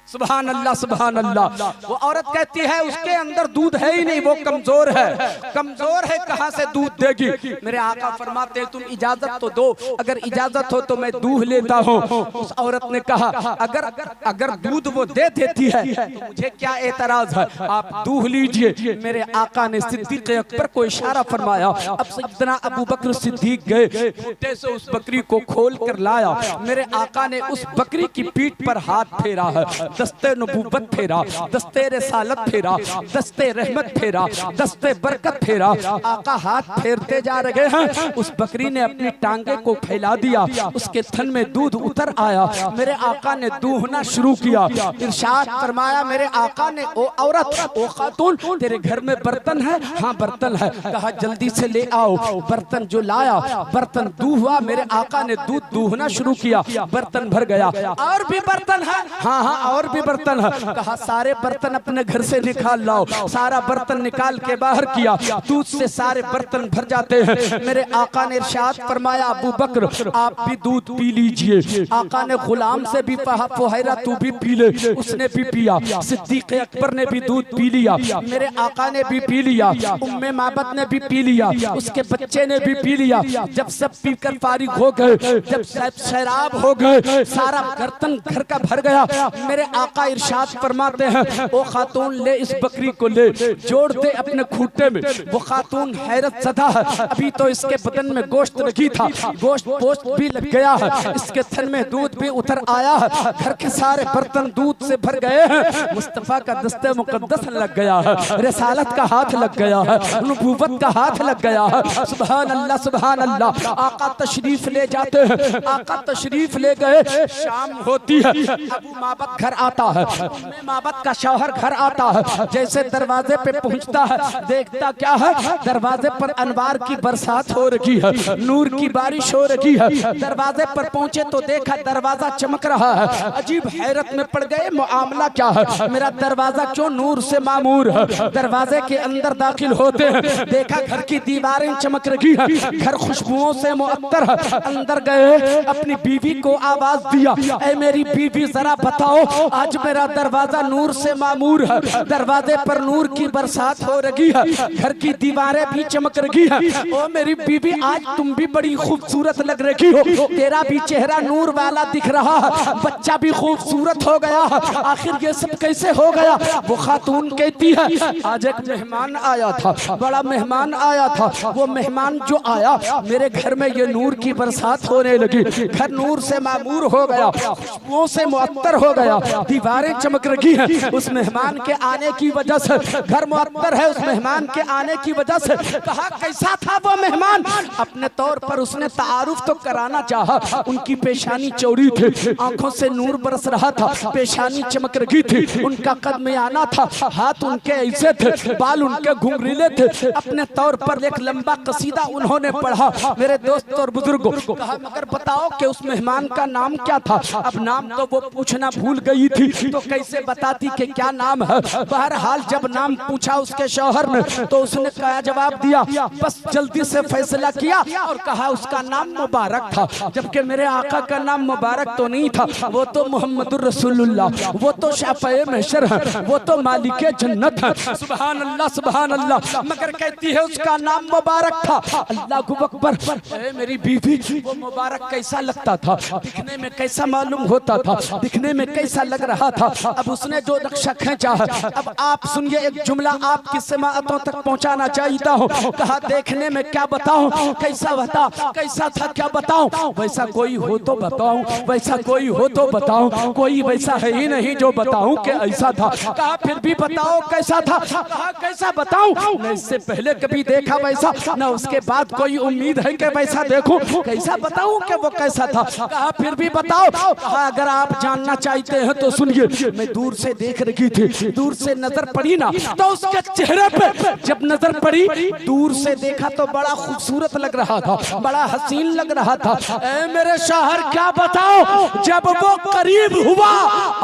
सुभान अल्लाह सुभान अल्लाह। वो औरत कहती है उसके अंदर दूध है ही नहीं, वो कमजोर है, कमजोर है, कहां से दूध देगी। मेरे आका फरमाते हैं तुम इजाजत तो दो, अगर इजाजत हो तो मैं दूध लेता हूँ। उस औरत ने कहा अगर अगर दूध वो दे देती है तो मुझे क्या एतराज है, आप दूध लीजिए। मेरे आका ने सिद्दीक अकबर को इशारा फरमाया। अब सैयदना अबू बकर सिद्दीक गए, खूंटे से उस बकरी को खोल कर लाया। मेरे आका ने उस बकरी की पीठ पर हाथ फेरा है, दस्ते नबूवत फेरा, दस्ते रिसालत फेरा, दस्ते रहमत फेरा, दस्ते बरकत फेरा। आका हाथ फेरते जा रहे हैं, उस बकरी ने अपनी टांगे को फैला दिया, उसके थन में दूध उतर आया। मेरे आका ने दूहना शुरू किया। इरशाद फरमाया मेरे आका ने, ओ औरत, ओ खातून, तेरे घर में बर्तन है? हाँ बर्तन है। कहा जल्दी से ले आओ। बर्तन जो लाया, बर्तन दूहा। मेरे आका ने दूध दूहना शुरू किया, बर्तन भर गया। और भी बर्तन है? हाँ हाँ और भी बर्तन है। कहा सारे बर्तन अपने घर से निकाल लाओ। सारा बर्तन निकाल के बाहर किया, दूध से सारे बर्तन भर जाते हैं। मेरे आका ने इरशाद फरमाया अबू बकर आप भी दूध पी लीजिए। आका ने गुलाम से भी कहा फुहैरा तू भी पी ले, उसने भी पिया। सिद्दीक अकबर ने भी दूध पी लिया, मेरे आका ने भी पी लिया, उम्मे माबद ने भी पी लिया, उसके बच्चे ने भी पी लिया। जब सब पीकर फारिग हो गए, जब सब शराब हो गए, सारा बर्तन घर का भर गया। मेरे आका इरशाद फरमाते हैं ओ खातून ले इस बकरी को ले, जोड़ दे अपने खूंटे में। वो खातून हैरत ज़दा है, अभी तो इसके बदन में गोश्त लगी था, गोश्त पोस्ट भी लग गया है, इसके थन में दूध भी उतर आया है, घर के सारे बर्तन दूध से भर गए हैं। मुस्तफा का दस्ते मुकद्दस लग गया है, रिसालत का हाथ लग गया है, नबूवत का हाथ लग गया है। सुभान अल्लाह सुभान अल्लाह। आका तशरीफ ले जाते हैं, आका तशरीफ ले गए। शाम होती है, अबू माबद घर आता है, उम्मे माबद का शौहर घर आता है। जैसे दरवाजे पे पहुंचता है, देखता क्या है, दरवाजे पर अनवार की बरसात हो रही है, नूर की बारिश हो रही है। दरवाजे पर पहुंचे तो देखा दरवाजा चमक रहा है। अजीब हैरत में पड़ गए, मामला क्या है, मेरा दरवाजा क्यों नूर से मामूर है। दरवाजे के अंदर दाखिल होते हैं, देखा घर की दीवारें चमक रही है, घर खुशबुओं से मुअत्तर है। अंदर गए, अपनी बीवी को आवाज दिया, ऐ मेरी बीवी जरा बताओ आज मेरा दरवाजा नूर से मामूर है, दरवाजे पर नूर की बरसात हो रही है, घर की दीवारें भी चमक रही है। ओ मेरी बीवी आज तुम भी बड़ी खूबसूरत लग रही हो, तेरा भी चेहरा नूर वाला दिख रहा है, बच्चा भी खूबसूरत हो गया है, आखिर ये सब कैसे हो गया। वो खातून कहती है आज एक मेहमान आया था, बड़ा मेहमान आया था, वो मेहमान जो आया मेरे घर में ये नूर की बरसात होने लगी, घर नूर से मामूर हो गया, खुशबुओं से मुअत्तर हो गया, दीवारें चमक रही हैं। उस मेहमान के आने की वजह से घर मुअत्तर है, उस मेहमान के आने की वजह से। कहा कैसा था वो मेहमान, अपने तौर पर उसने तारुफ तो कराना चाहा। उनकी पेशानी चौड़ी थी, आंखों से नूर बरस रहा था, पेशानी चमक रही थी, उनका कद में आना था, हाथ उनके ऐसे थे, बाल उनके घुंघरीले थे। अपने तौर पर एक लंबा कसीदा उन्होंने पढ़ा। मेरे दोस्त और बुजुर्गों, कहा मगर बताओ कि उस मेहमान का नाम क्या था। अब नाम तो वो पूछना भूल गई थी, तो कैसे बताती कि क्या नाम है। बहरहाल जब नाम पूछा उसके शौहर ने, तो उसने क्या जवाब दिया, बस जल्दी से फैसला किया और कहा उसका नाम मुबारक था। जबकि मेरे आका का नाम मुबारक तो नहीं था, वो तो मोहम्मदुर रसूलुल्लाह, वो तो शाफ़ए महशर है, वो तो मालिके जन्नत है। सुभान अल्लाह सुभान अल्लाह। मगर कहती है उसका नाम मुबारक था। अल्लाह अकबर। मेरी बीवी, वो मुबारक कैसा लगता था, दिखने में कैसा मालूम होता था, दिखने में कैसा लग रहा था। अब उसने जो नक्शा खींचा है, अब आप सुनिए, एक जुमला आपकी समाअतों तक पहुंचाना चाहता हूँ। कहा देखने में क्या बताऊं, कैसा बता, कैसा था क्या बताऊं, वैसा कोई हो तो बताऊं, वैसा कोई हो तो बताऊं, कोई वैसा है ही नहीं जो बताऊं कि ऐसा था। कहा फिर भी बताओ कैसा था। कहा कैसा बताऊं, न इससे पहले कभी देखा वैसा, न उसके बाद कोई उम्मीद है कि वैसा देखूं, कैसा बताऊं कि वो कैसा था। कहा फिर भी बताओ। कहा अगर आप जानना चाहते हैं तो सुनिए, मैं दूर से देख रही थी, दूर से नजर पड़ी ना, तो उसके चेहरे पे जब नजर पड़ी, दूर से देखा तो बड़ा खूबसूरत लग रहा था, बड़ा हसीन लग रहा था। ऐ मेरे शौहर क्या बताओ, जब वो करीब हुआ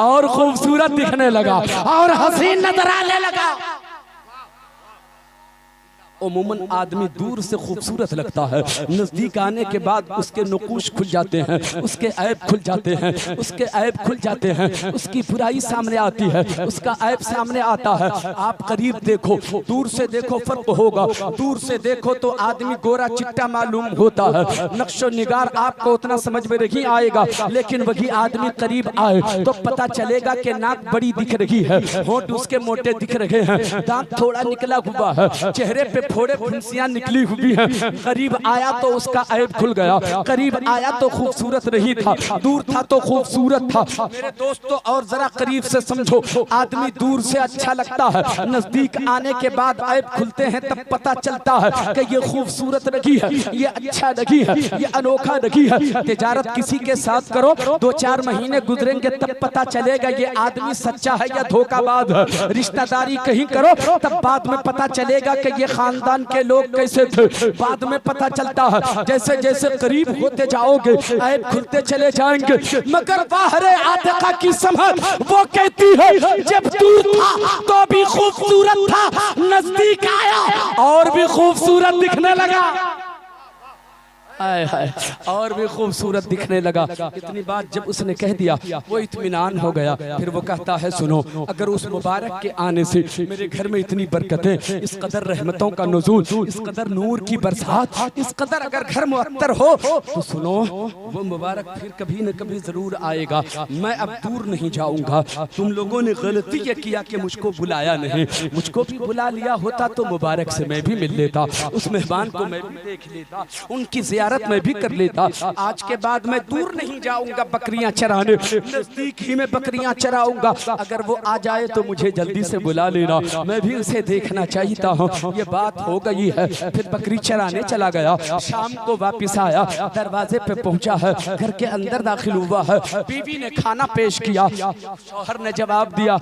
और खूबसूरत दिखने लगा और हसीन नजर आने लगा। उमूमन आदमी दूर से खूबसूरत लगता है, नजदीक आने के बाद उसके नकुश खुल जाते हैं, उसके ऐब खुल जाते हैं, उसके ऐब खुल जाते हैं, उसकी बुराई सामने आती है, उसका ऐब सामने आता है। आप करीब देखो, दूर से देखो फर्क होगा। दूर से देखो तो आदमी गोरा चिट्टा मालूम होता है, नक्शो निगार आपको उतना समझ में नहीं आएगा, लेकिन वही आदमी करीब आए तो पता चलेगा कि नाक बड़ी दिख रही है, होंठ उसके मोटे दिख रहे हैं, दांत थोड़ा निकला हुआ है, चेहरे पे फोड़े फुंसियां निकली हुई हैं। करीब आया तो उसका ऐब खुल गया, करीब आया तो खूबसूरत नहीं था, दूर था तो खूबसूरत था। मेरे दोस्तों और जरा करीब से समझो, आदमी दूर से अच्छा लगता है, नजदीक आने के बाद ऐब खुलते हैं तब पता चलता है कि ये खूबसूरत लगी है, ये अच्छा लगी है, ये अनोखा लगी है। तिजारत किसी के साथ करो, 2-4 महीने गुजरेंगे तब पता चलेगा ये आदमी सच्चा है या धोखाबाज है। रिश्तेदारी कहीं करो तब बाद में पता चलेगा कि ये खानदान के लोग कैसे थे, बाद में पता चलता है। जैसे जैसे करीब होते जाओगे ऐब खुलते चले जाएंगे। मगर बाहरे आतिका की समझ वो कहती है जब दूर था तो भी खूबसूरत था, नजदीक आया और भी खूबसूरत दिखने लगा। और भी खूबसूरत दिखने लगा। इतनी बात जब उसने कह दिया वो इत्मीनान हो गया। फिर वो कहता है सुनो, अगर उस मुबारक के आने से मेरे घर में इतनी बरकतें, इस कदर रहमतों का नुज़ूल, इस कदर नूर की बरसात, इस कदर अगर घर मुअत्तर हो तो सुनो वो मुबारक फिर कभी न कभी जरूर आएगा। मैं अब दूर नहीं जाऊंगा। तुम लोगों ने गलती ये किया कि मुझको बुलाया नहीं, मुझको भी बुला लिया होता तो मुबारक से मैं भी मिल लेता, उस मेहमान को मैं भी देख लेता, उनकी ज़ियारत मैं भी कर लेता। आज के बाद मैं दूर नहीं जाऊंगा बकरियां चराने, नजदीक ही में बकरियां चराऊंगा। अगर वो आ जाए तो मुझे जल्दी से बुला लेना, मैं भी उसे देखना चाहता हूँ। ये बात हो गई है। फिर बकरी चराने चला गया। शाम को वापस आया, दरवाजे पे पहुंचा है, घर के अंदर दाखिल हुआ है। बीवी ने खाना पेश किया। शौहर ने जवाब दिया,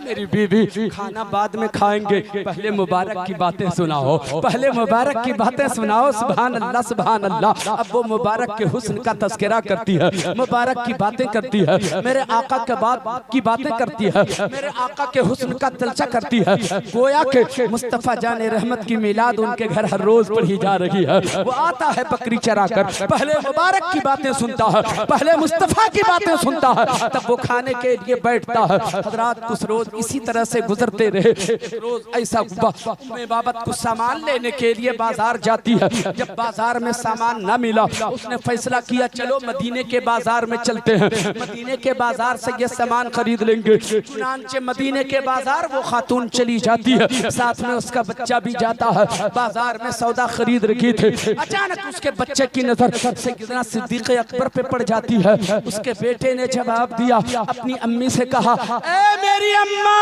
मेरी बीवी खाना बाद में खाएंगे, पहले मुबारक की बातें सुनाओ, पहले मुबारक की बातें सुनाओ। सुभान अल्लाह, सुभान अल्लाह। अब वो मुबारक के हुस्न का तस्करा करती है, मुबारक की बातें करती है, मेरे आका के बाद की बातें करती है, मेरे आका के हुस्न का तलचा करती है। गोया के मुस्तफा जाने रहमत की मिलाद उनके घर हर रोज पढ़ी जा रही है। वो आता है बकरी चराकर, पहले मुबारक की बातें सुनता है, पहले मुस्तफा की बातें सुनता है, तब वो खाने के लिए बैठता है। हजरात कुछ रोज इसी तरह से गुजरते रहे। रोज ऐसा हुआ, उम्मे बाबत कुछ सामान लेने के लिए बाजार जाती है। जब बाजार में सामान न मिला, उसने फैसला किया चलो मदीने के बाजार में चलते हैं, मदीने के बाजार से ये सामान खरीद लेंगे। चुनांचे मदीने के बाजार वो खातून चली जाती है, साथ में उसका बच्चा भी जाता है। बाजार में सौदा खरीद रखी थे, अचानक उसके बच्चे की नजर सैयदना सिद्दीक़ अकबर पे पड़ जाती है। उसके बेटे ने जवाब दिया, अपनी अम्मी से कहा, ए मेरी अम्मा,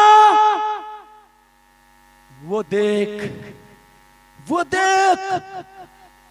वो देख, वो देख।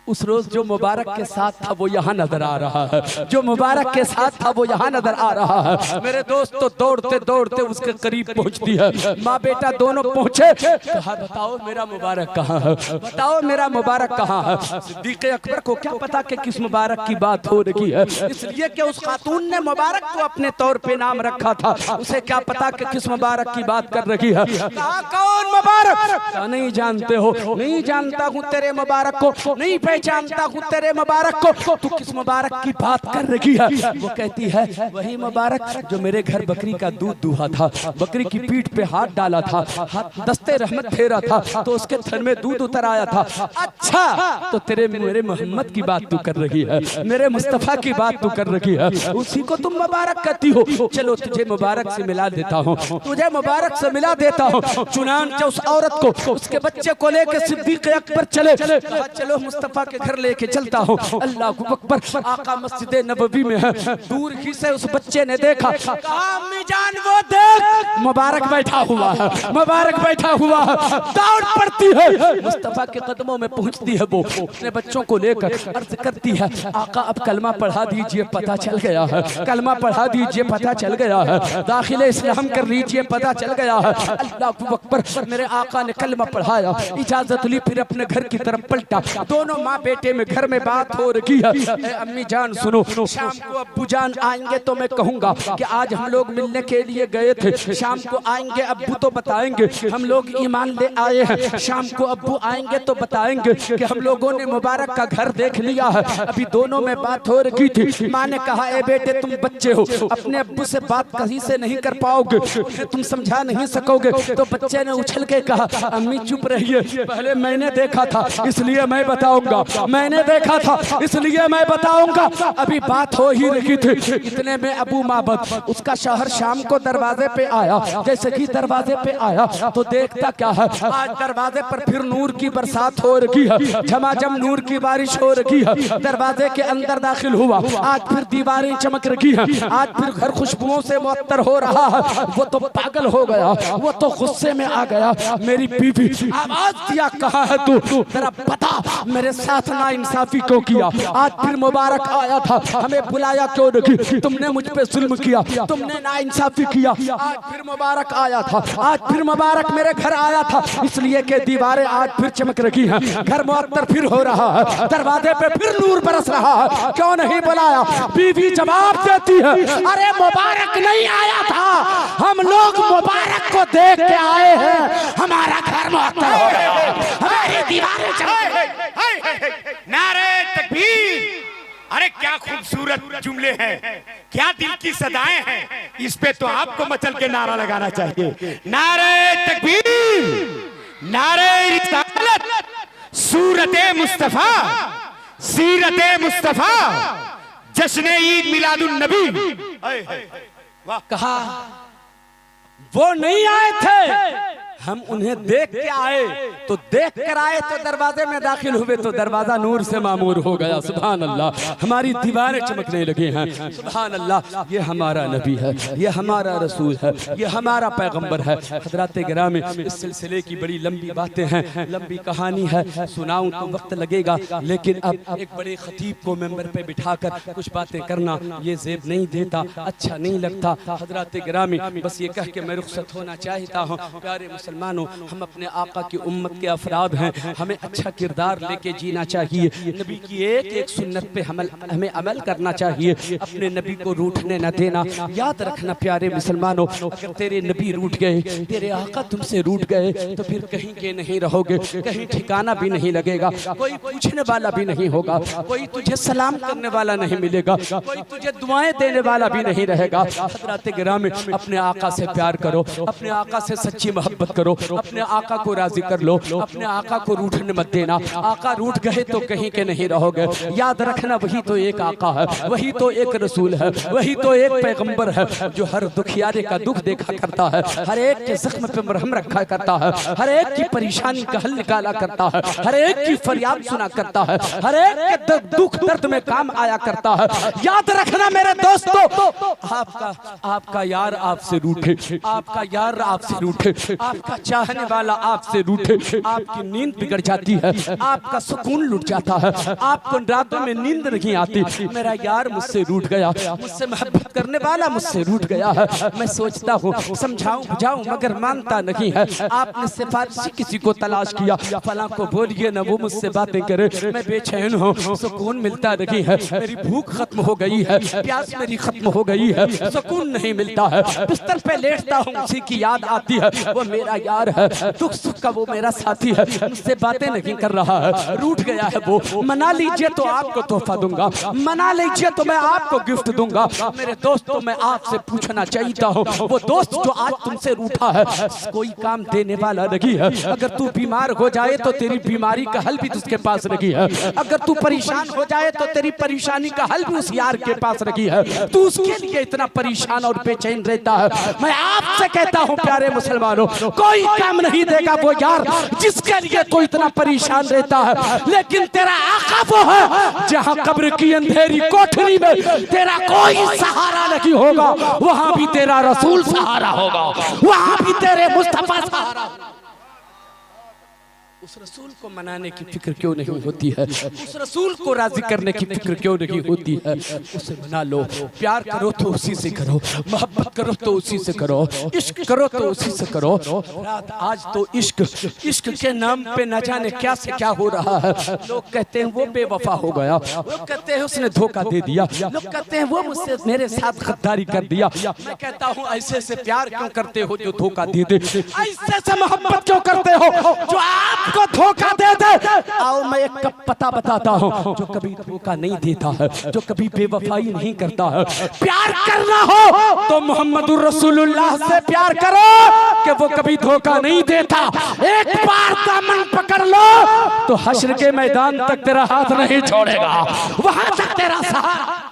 उस रोज जो मुबारक के साथ था वो यहाँ नजर आ रहा है, जो मुबारक के साथ था वो यहाँ नजर आ रहा है। मेरे दोस्त तो दौड़ते दौड़ते उसके करीब पहुँचती है। माँ बेटा दोनों पहुँचे, कहा बताओ मेरा मुबारक कहाँ है, बताओ मेरा मुबारक कहाँ है। सिद्दीक़ अकबर को क्या पता कि किस मुबारक की बात हो रही है, इसलिए कि उस खातून ने मुबारक को अपने तौर पे नाम रखा था। उसे क्या पता कि किस मुबारक की बात कर रही है। कहा कौन मुबारक? नहीं जानते हो? नहीं जानता हूँ तेरे मुबारक को, नहीं जानता हूँ तेरे मुबारक को, तू किस मुबारक की बात कर रही है? वो कहती है वही मुबारक जो मेरे घर बकरी का दूध दूहा था, बकरी की पीठ पे हाथ डाला था, हाथ दस्ते रहमत फेरा था तो उसके थन में दूध उतर आया था। अच्छा, तो तेरे मेरे मोहम्मद की बात तू कर रही है, मेरे मुस्तफा की बात तू कर रही है, उसी को तुम मुबारक कहती हो। चलो तुझे मुबारक से मिला देता हूँ, तुझे मुबारक से मिला देता हूँ। चुनांचे उस औरत को, उसके बच्चे को लेकर सिद्दीक़ अकबर चले। चलो मुस्तफा के घर लेके चलता हूँ। अल्लाहु अकबर, आका मस्जिद नबवी में है। दूर ही से उस बच्चे ने देखा, कहा अम्मी जान वो देख, मुबारक बैठा हुआ है, मुबारक बैठा हुआ है। दौड़ पड़ती है, मुस्तफा के कदमों में पहुंचती है। वो अपने बच्चों को लेकर अर्ज करती है, आका अब कलमा पढ़ा दीजिए, पता चल गया है, कलमा पढ़ा दीजिए, पता चल गया है, दाखिले इस्लाम कर लीजिए, पता चल गया है। अल्लाहु अकबर, मेरे आका ने कलमा पढ़ाया, इजाजत ली, फिर अपने घर की तरफ पलटा। दोनों माँ माँ बेटे में घर में बात हो रही है। ए अम्मी जान सुनो, शाम को अब्बू जान आएंगे तो मैं कहूँगा कि आज हम लोग मिलने के लिए गए थे, शाम को आएंगे अब्बू तो बताएंगे हम लोग ईमान ले आए हैं, शाम को अब्बू आएंगे तो बताएंगे कि हम लोगों ने मुबारक का घर देख लिया है। अभी दोनों में बात हो रही थी, माँ ने कहा ए बेटे तुम बच्चे हो, अपने अब्बू से बात कहीं से नहीं कर पाओगे, तुम समझा नहीं सकोगे। तो बच्चे ने उछल के कहा अम्मी चुप रहिए, पहले मैंने देखा था इसलिए मैं बताऊंगा, मैंने देखा था इसलिए मैं बताऊंगा। अभी बात हो ही रही थी, इतने में अबू माबद उसका शौहर शाम को दरवाजे पे आया। जैसे कि दरवाजे पे आया तो देखता क्या है, आज दरवाजे पर फिर नूर की बरसात हो रही है, झमाझम नूर की बारिश हो रही है। दरवाजे के अंदर दाखिल हुआ, आज फिर दीवारें चमक रही हैं, आज फिर घर खुशबुओं से मुअत्तर हो रहा है। वो तो पागल हो गया, वो तो गुस्से में आ गया। मेरी बीवी आवाज दिया कहाँ है तू, तेरा पता मेरे साथ ना इंसाफी क्यों किया, आज फिर मुबारक आया था हमें बुलाया क्यों नहीं, तुमने मुझ पे जुल्म किया, तुमने ना इंसाफी किया। आज फिर मुबारक आया था, आज फिर मुबारक मेरे घर आया था, इसलिए कि दीवारें आज फिर चमक रही हैं, घर मुअत्तर फिर हो रहा है, दरवाजे पे फिर नूर बरस रहा है, क्यों नहीं बुलाया। बीवी जवाब देती है अरे मुबारक नहीं आया था, हम लोग मुबारक को देख के आए हैं, हमारा घर मुअत्तर हो गया, हमारी दीवारें चमक रही। नारे तकबीर! अरे क्या खूबसूरत जुमले हैं, क्या दिल की सदाएं हैं, इस पे तो आपको मचल के नारा लगाना चाहिए। नारे तकबीर, नारे रिसालत, सूरते मुस्तफा, सीरते मुस्तफा, जश्न ईद मिलादुन नबी। कहा वो नहीं आए थे, हम उन्हें देख के आए, तो देख कर आए तो दरवाजे में दाखिल हुए तो दरवाजा नूर से मामूर हो गया। सुभान अल्लाह, हमारी दीवारें चमकने लगी हैं। सुभान अल्लाह, ये हमारा नबी है, ये हमारा रसूल है, ये हमारा पैगंबर है। हजरात गिरामी, इस सिलसिले की बड़ी लंबी बातें हैं, लंबी कहानी है, सुनाऊं तो वक्त लगेगा, लेकिन अब एक बड़े खतीब को मेंबर पे बिठाकर कुछ बातें करना ये ज़ेब नहीं देता, अच्छा नहीं लगता। हजरात गिरामी, बस ये कह के मैं रुखसत होना चाहता हूँ। प्यारे मुसलमानों, हम अपने आका की उम्मत के अफराद हैं, हमें अच्छा किरदार लेके जीना चाहिए, नबी की एक एक सुन्नत पे हमें अमल करना चाहिए, अपने नबी को रूठने न देना। याद रखना प्यारे मुसलमानों, अगर तेरे नबी रूठ गए, तेरे आका तुमसे रूठ गए, तो फिर कहीं के नहीं रहोगे, कहीं ठिकाना भी नहीं लगेगा, कोई पूछने वाला भी नहीं होगा, कोई तुझे सलाम करने वाला नहीं मिलेगा, कोई तुझे दुआएं देने वाला भी नहीं रहेगा। हज़रात गिरामी, अपने आका से प्यार करो, अपने आका से सच्ची मोहब्बत करो, अपने आका को राजी कर लो, अपने आका को रूठने मत देना। आका रूठ गए तो कहीं के नहीं रहोगे। याद रखना वही तो एक आका है, वही तो एक रसूल है, वही तो एक पैगंबर है जो हर दुखियारे का दुख देखा करता है, हर एक के जख्म पे मरहम रखा करता है, हर एक की परेशानी का हल निकाला करता है, हर एक की फरियाद सुना करता है, हर एक के दुख दर्द में काम आया करता है। याद रखना मेरे दोस्तों, आपका यार आपसे रूठे, आपका यार आपसे रूठे, आपका चाहने वाला आपसे रूठे, आपकी नींद बिगड़ जाती है, आपका सुकून लुट जाता है, आपको रातों में नींद नहीं आती। मेरा यार मुझसे रूठ गया, मुझसे मोहब्बत करने वाला मुझसे रूठ गया है, मैं सोचता हूँ समझाऊं बुझाऊं मगर मानता नहीं है। आपने सिफारिशी किसी को तलाश किया, फलां को बोलिए ना वो मुझसे बातें करे, मैं बेचैन हूँ, सुकून मिलता नहीं है, मेरी भूख खत्म हो गई है, प्यास मेरी खत्म हो गई है, सुकून नहीं मिलता है, बिस्तर पे लेटता हूँ, उसी की याद आती है, वो मेरा यार है, दुख सुख का वो मेरा साथी है, मुझसे बातें नहीं कर रहा है, रूठ गया है वो। मना लीजिए तो आपको तोहफा दूंगा, मना लीजिए तो मैं आपको गिफ्ट दूंगा। मेरे दोस्तों, मैं आपसे पूछना चाहता हूँ, वो दोस्त जो आज तुमसे रूठा है कोई काम देने वाला नहीं है। अगर तू बीमार हो जाए तो तेरी बीमारी का हल भी उसके पास नहीं है, अगर तू परेशान हो जाए तो तेरी परेशानी का हल भी उस यार के पास नहीं है, तू उसके लिए इतना परेशान और बेचैन रहता है। मैं आपसे कहता हूँ प्यारे मुसलमानों, कोई काम नहीं देगा वो यार जिसके लिए तू इतना परेशान रहता है, लेकिन तेरा आका वो है जहाँ कब्र की अंधेरी कोठरी में तेरा कोई सहारा नहीं होगा, वहां भी तेरा रसूल सहारा होगा, वहां भी तेरे मुस्तफा सहारा। उस रसूल को मनाने की फिक्र क्यों नहीं होती है? उस रसूल को राजी करने की फिक्र क्यों नहीं होती है? उसे मना लो। प्यार करो तो उसी से करो, मोहब्बत करो तो उसी से करो, इश्क करो तो उसी से करो। रात आज तो इश्क के नाम पे न जाने क्या से क्या हो रहा है। लोग कहते हैं वो बेवफा हो गया, लोग कहते हैं उसने धोखा दे दिया, लोग कहते हैं वो मुझसे मेरे साथ गद्दारी कर दिया। मैं कहता हूँ ऐसे से प्यार क्यों करते हो जो धोखा दे दे? ऐसे से मोहब्बत क्यों करते हो जो आपको धोखा दे दे? आओ मैं एक कप पता बताता हूँ जो कभी धोखा नहीं देता है, जो कभी बेवफाई नहीं करता है। प्यार करना हो तो मोहम्मदुर रसूलुल्लाह से प्यार करो कि वो कभी धोखा नहीं देता। एक बार दामन पकड़ लो तो हश्र के मैदान तक तेरा हाथ नहीं छोड़ेगा, वहां तक तेरा सहारा।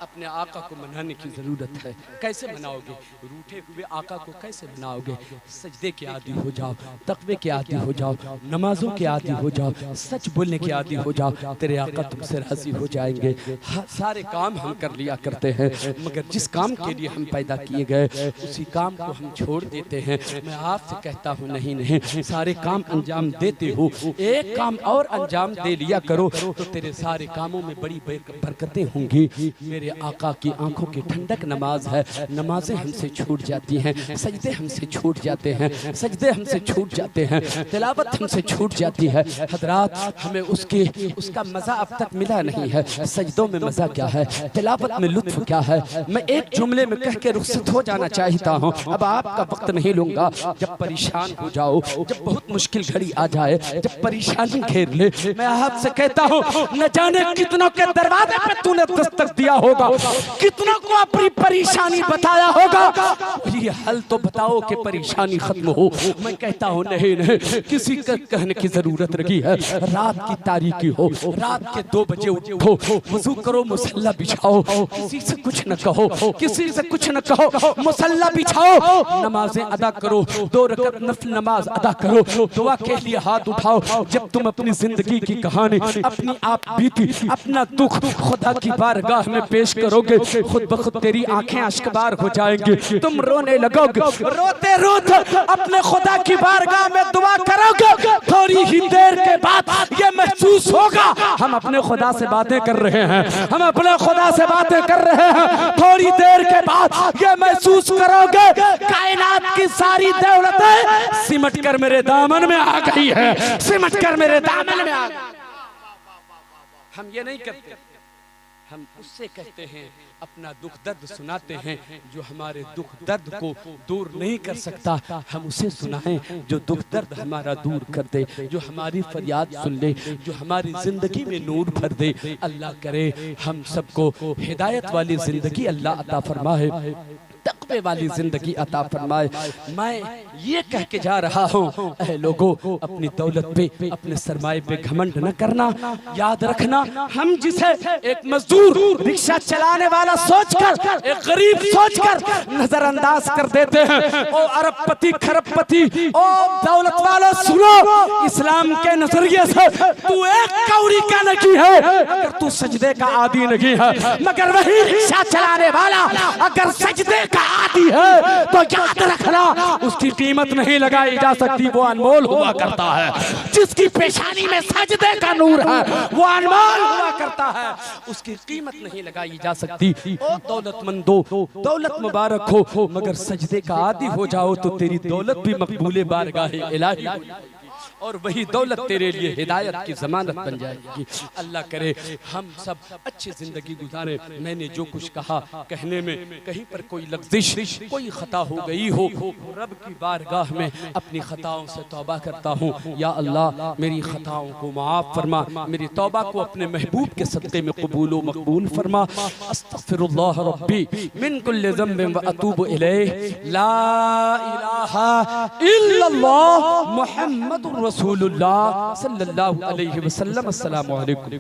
अपने आका को मनाने की जरूरत है। कैसे मनाओगे? रूठे हुए आका को कैसे मनाओगे? सजदे के आदी हो जाओ, तकवे के आदी हो जाओ, नमाजों के आदी हो जाओ, सच बोलने के आदी हो जाओ, तेरे आका तुमसे राजी हो जाएंगे। सारे काम हम कर लिया करते हैं, मगर जिस काम के लिए हम पैदा किए गए उसी काम को हम छोड़ देते हैं। मैं आपसे कहता हूँ नहीं नहीं, सारे काम अंजाम देते हो, एक काम और अंजाम दे लिया करो तो तेरे सारे कामों में बड़ी बरकतें होंगी। मेरे आका की आंखों की ठंडक नमाज है। नमाजें हमसे छूट जाती हैं, सजदे हमसे छूट जाते हैं, सजदे हमसे छूट जाते हैं, तिलावत हमसे छूट जाती है। हजरात, हमें उसका मजा अब तक मिला नहीं है। सजदों में मजा क्या है, तिलावत में लुत्फ क्या है? मैं एक जुमले में कह के रुखसत हो जाना चाहता हूँ, अब आपका वक्त नहीं लूंगा। जब परेशान हो जाओ, जब बहुत मुश्किल घड़ी आ जाए, जब परेशानी घेर ले, मैं आपसे कहता हूँ न जाने कितनों के दरवाजे पे तूने दस्तक दिया होगा, कितनों को अपनी परेशानी बताया होगा, ये हल तो बताओ कि परेशानी खत्म हो। मैं कहता हूँ नहीं नहीं, किसी का कहने की जरूरत नहीं है। रात की तारीकी हो, रात के 2 बजे उठो, वजू करो, मुसल्ला बिछाओ, किसी से कुछ न कहो, किसी से कुछ न कहो, मुसल्ला बिछाओ, नमाजें अदा करो, 2 रकात नफल नमाज अदा करो, दुआ के लिए हाथ उठाओ। जब तुम अपनी जिंदगी की कहानी, अपनी आप बीती, अपना दुख खुदा की बारगाह में पेश करोगे, खुद ब खुद तेरी आंखें अश्कबार हो जाएंगी, तुम रोने लगोगे। रोते रोते अपने खुदा की बारगाह में दुआ करोगे, थोड़ी ही देर के बाद ये महसूस होगा हम अपने खुदा से बातें कर रहे हैं, हम अपने खुदा से बातें कर रहे हैं। थोड़ी देर के बाद ये महसूस करोगे कायनात की सारी दौलतें सिमट कर मेरे दामन में आ गई है, सिमट कर मेरे दामन में आ गई। हम ये नहीं करते, हम उससे कहते हैं, अपना दुख दर्द सुनाते हैं जो हमारे दुख दर्द को दूर नहीं कर सकता। हम उसे सुनाएं जो दुख दर्द हमारा दूर कर दे, जो हमारी फरियाद सुन ले, जो हमारी जिंदगी में नूर भर दे। अल्लाह करे हम सबको हिदायत वाली जिंदगी अल्लाह अता फरमाए, तक़वे वाली जिंदगी अता फरमाए। मैं ये कह के जा रहा हूँ, ऐ लोगों, अपनी दौलत पे, अपने सरमाए पे घमंड न करना। याद रखना, हम जिसे एक मजदूर, रिक्शा चलाने वाला सोचकर, एक गरीब सोचकर नजरअंदाज कर देते हैं। ओ अरबपति खरबपति, ओ दौलत वालों सुनो, इस्लाम के नजरिए से तू एक कौड़ी का नहीं है अगर तू सजदे का आदी नहीं है, मगर वही रिक्शा चलाने वाला अगर सजदे का आदी है तो याद रखना उसकी कीमत नहीं लगाई जा सकती, वो अनमोल हुआ करता है। जिसकी पेशानी में सजदे का नूर है वो अनमोल हुआ करता है, उसकी कीमत नहीं लगाई जा सकती। ओ दौलतमंदो, दौलत मुबारक हो, मगर सजदे का आदी हो जाओ तो तेरी दौलत भी मकबूले बारगाहे इलाही हो जाएगी और वही दौलत तेरे लिए हिदायत की जमानत बन जाएगी। अल्लाह करे हम सब अच्छी जिंदगी गुजारे। मैंने जो कुछ कहा, कहने में कहीं पर कोई लफ्ज़िश, कोई खता हो गई हो, रब की बारगाह में अपनी खताओं से तौबा करता हूँ। या अल्लाह मेरी खताओं को माफ़ फरमा, मेरी तौबा को अपने महबूब के सदक़े में कबूल व मकबूल फरमा। अस्तग़फिरुल्लाह रब्बी मिन कुल्लि ज़ंबिन व अतूबु इलैहि, ला इलाहा इल्लल्लाह मुहम्मदुर रसूलुल्लाह सल्लल्लाहु अलैहि वसल्लम। अस्सलामु अलैकुम।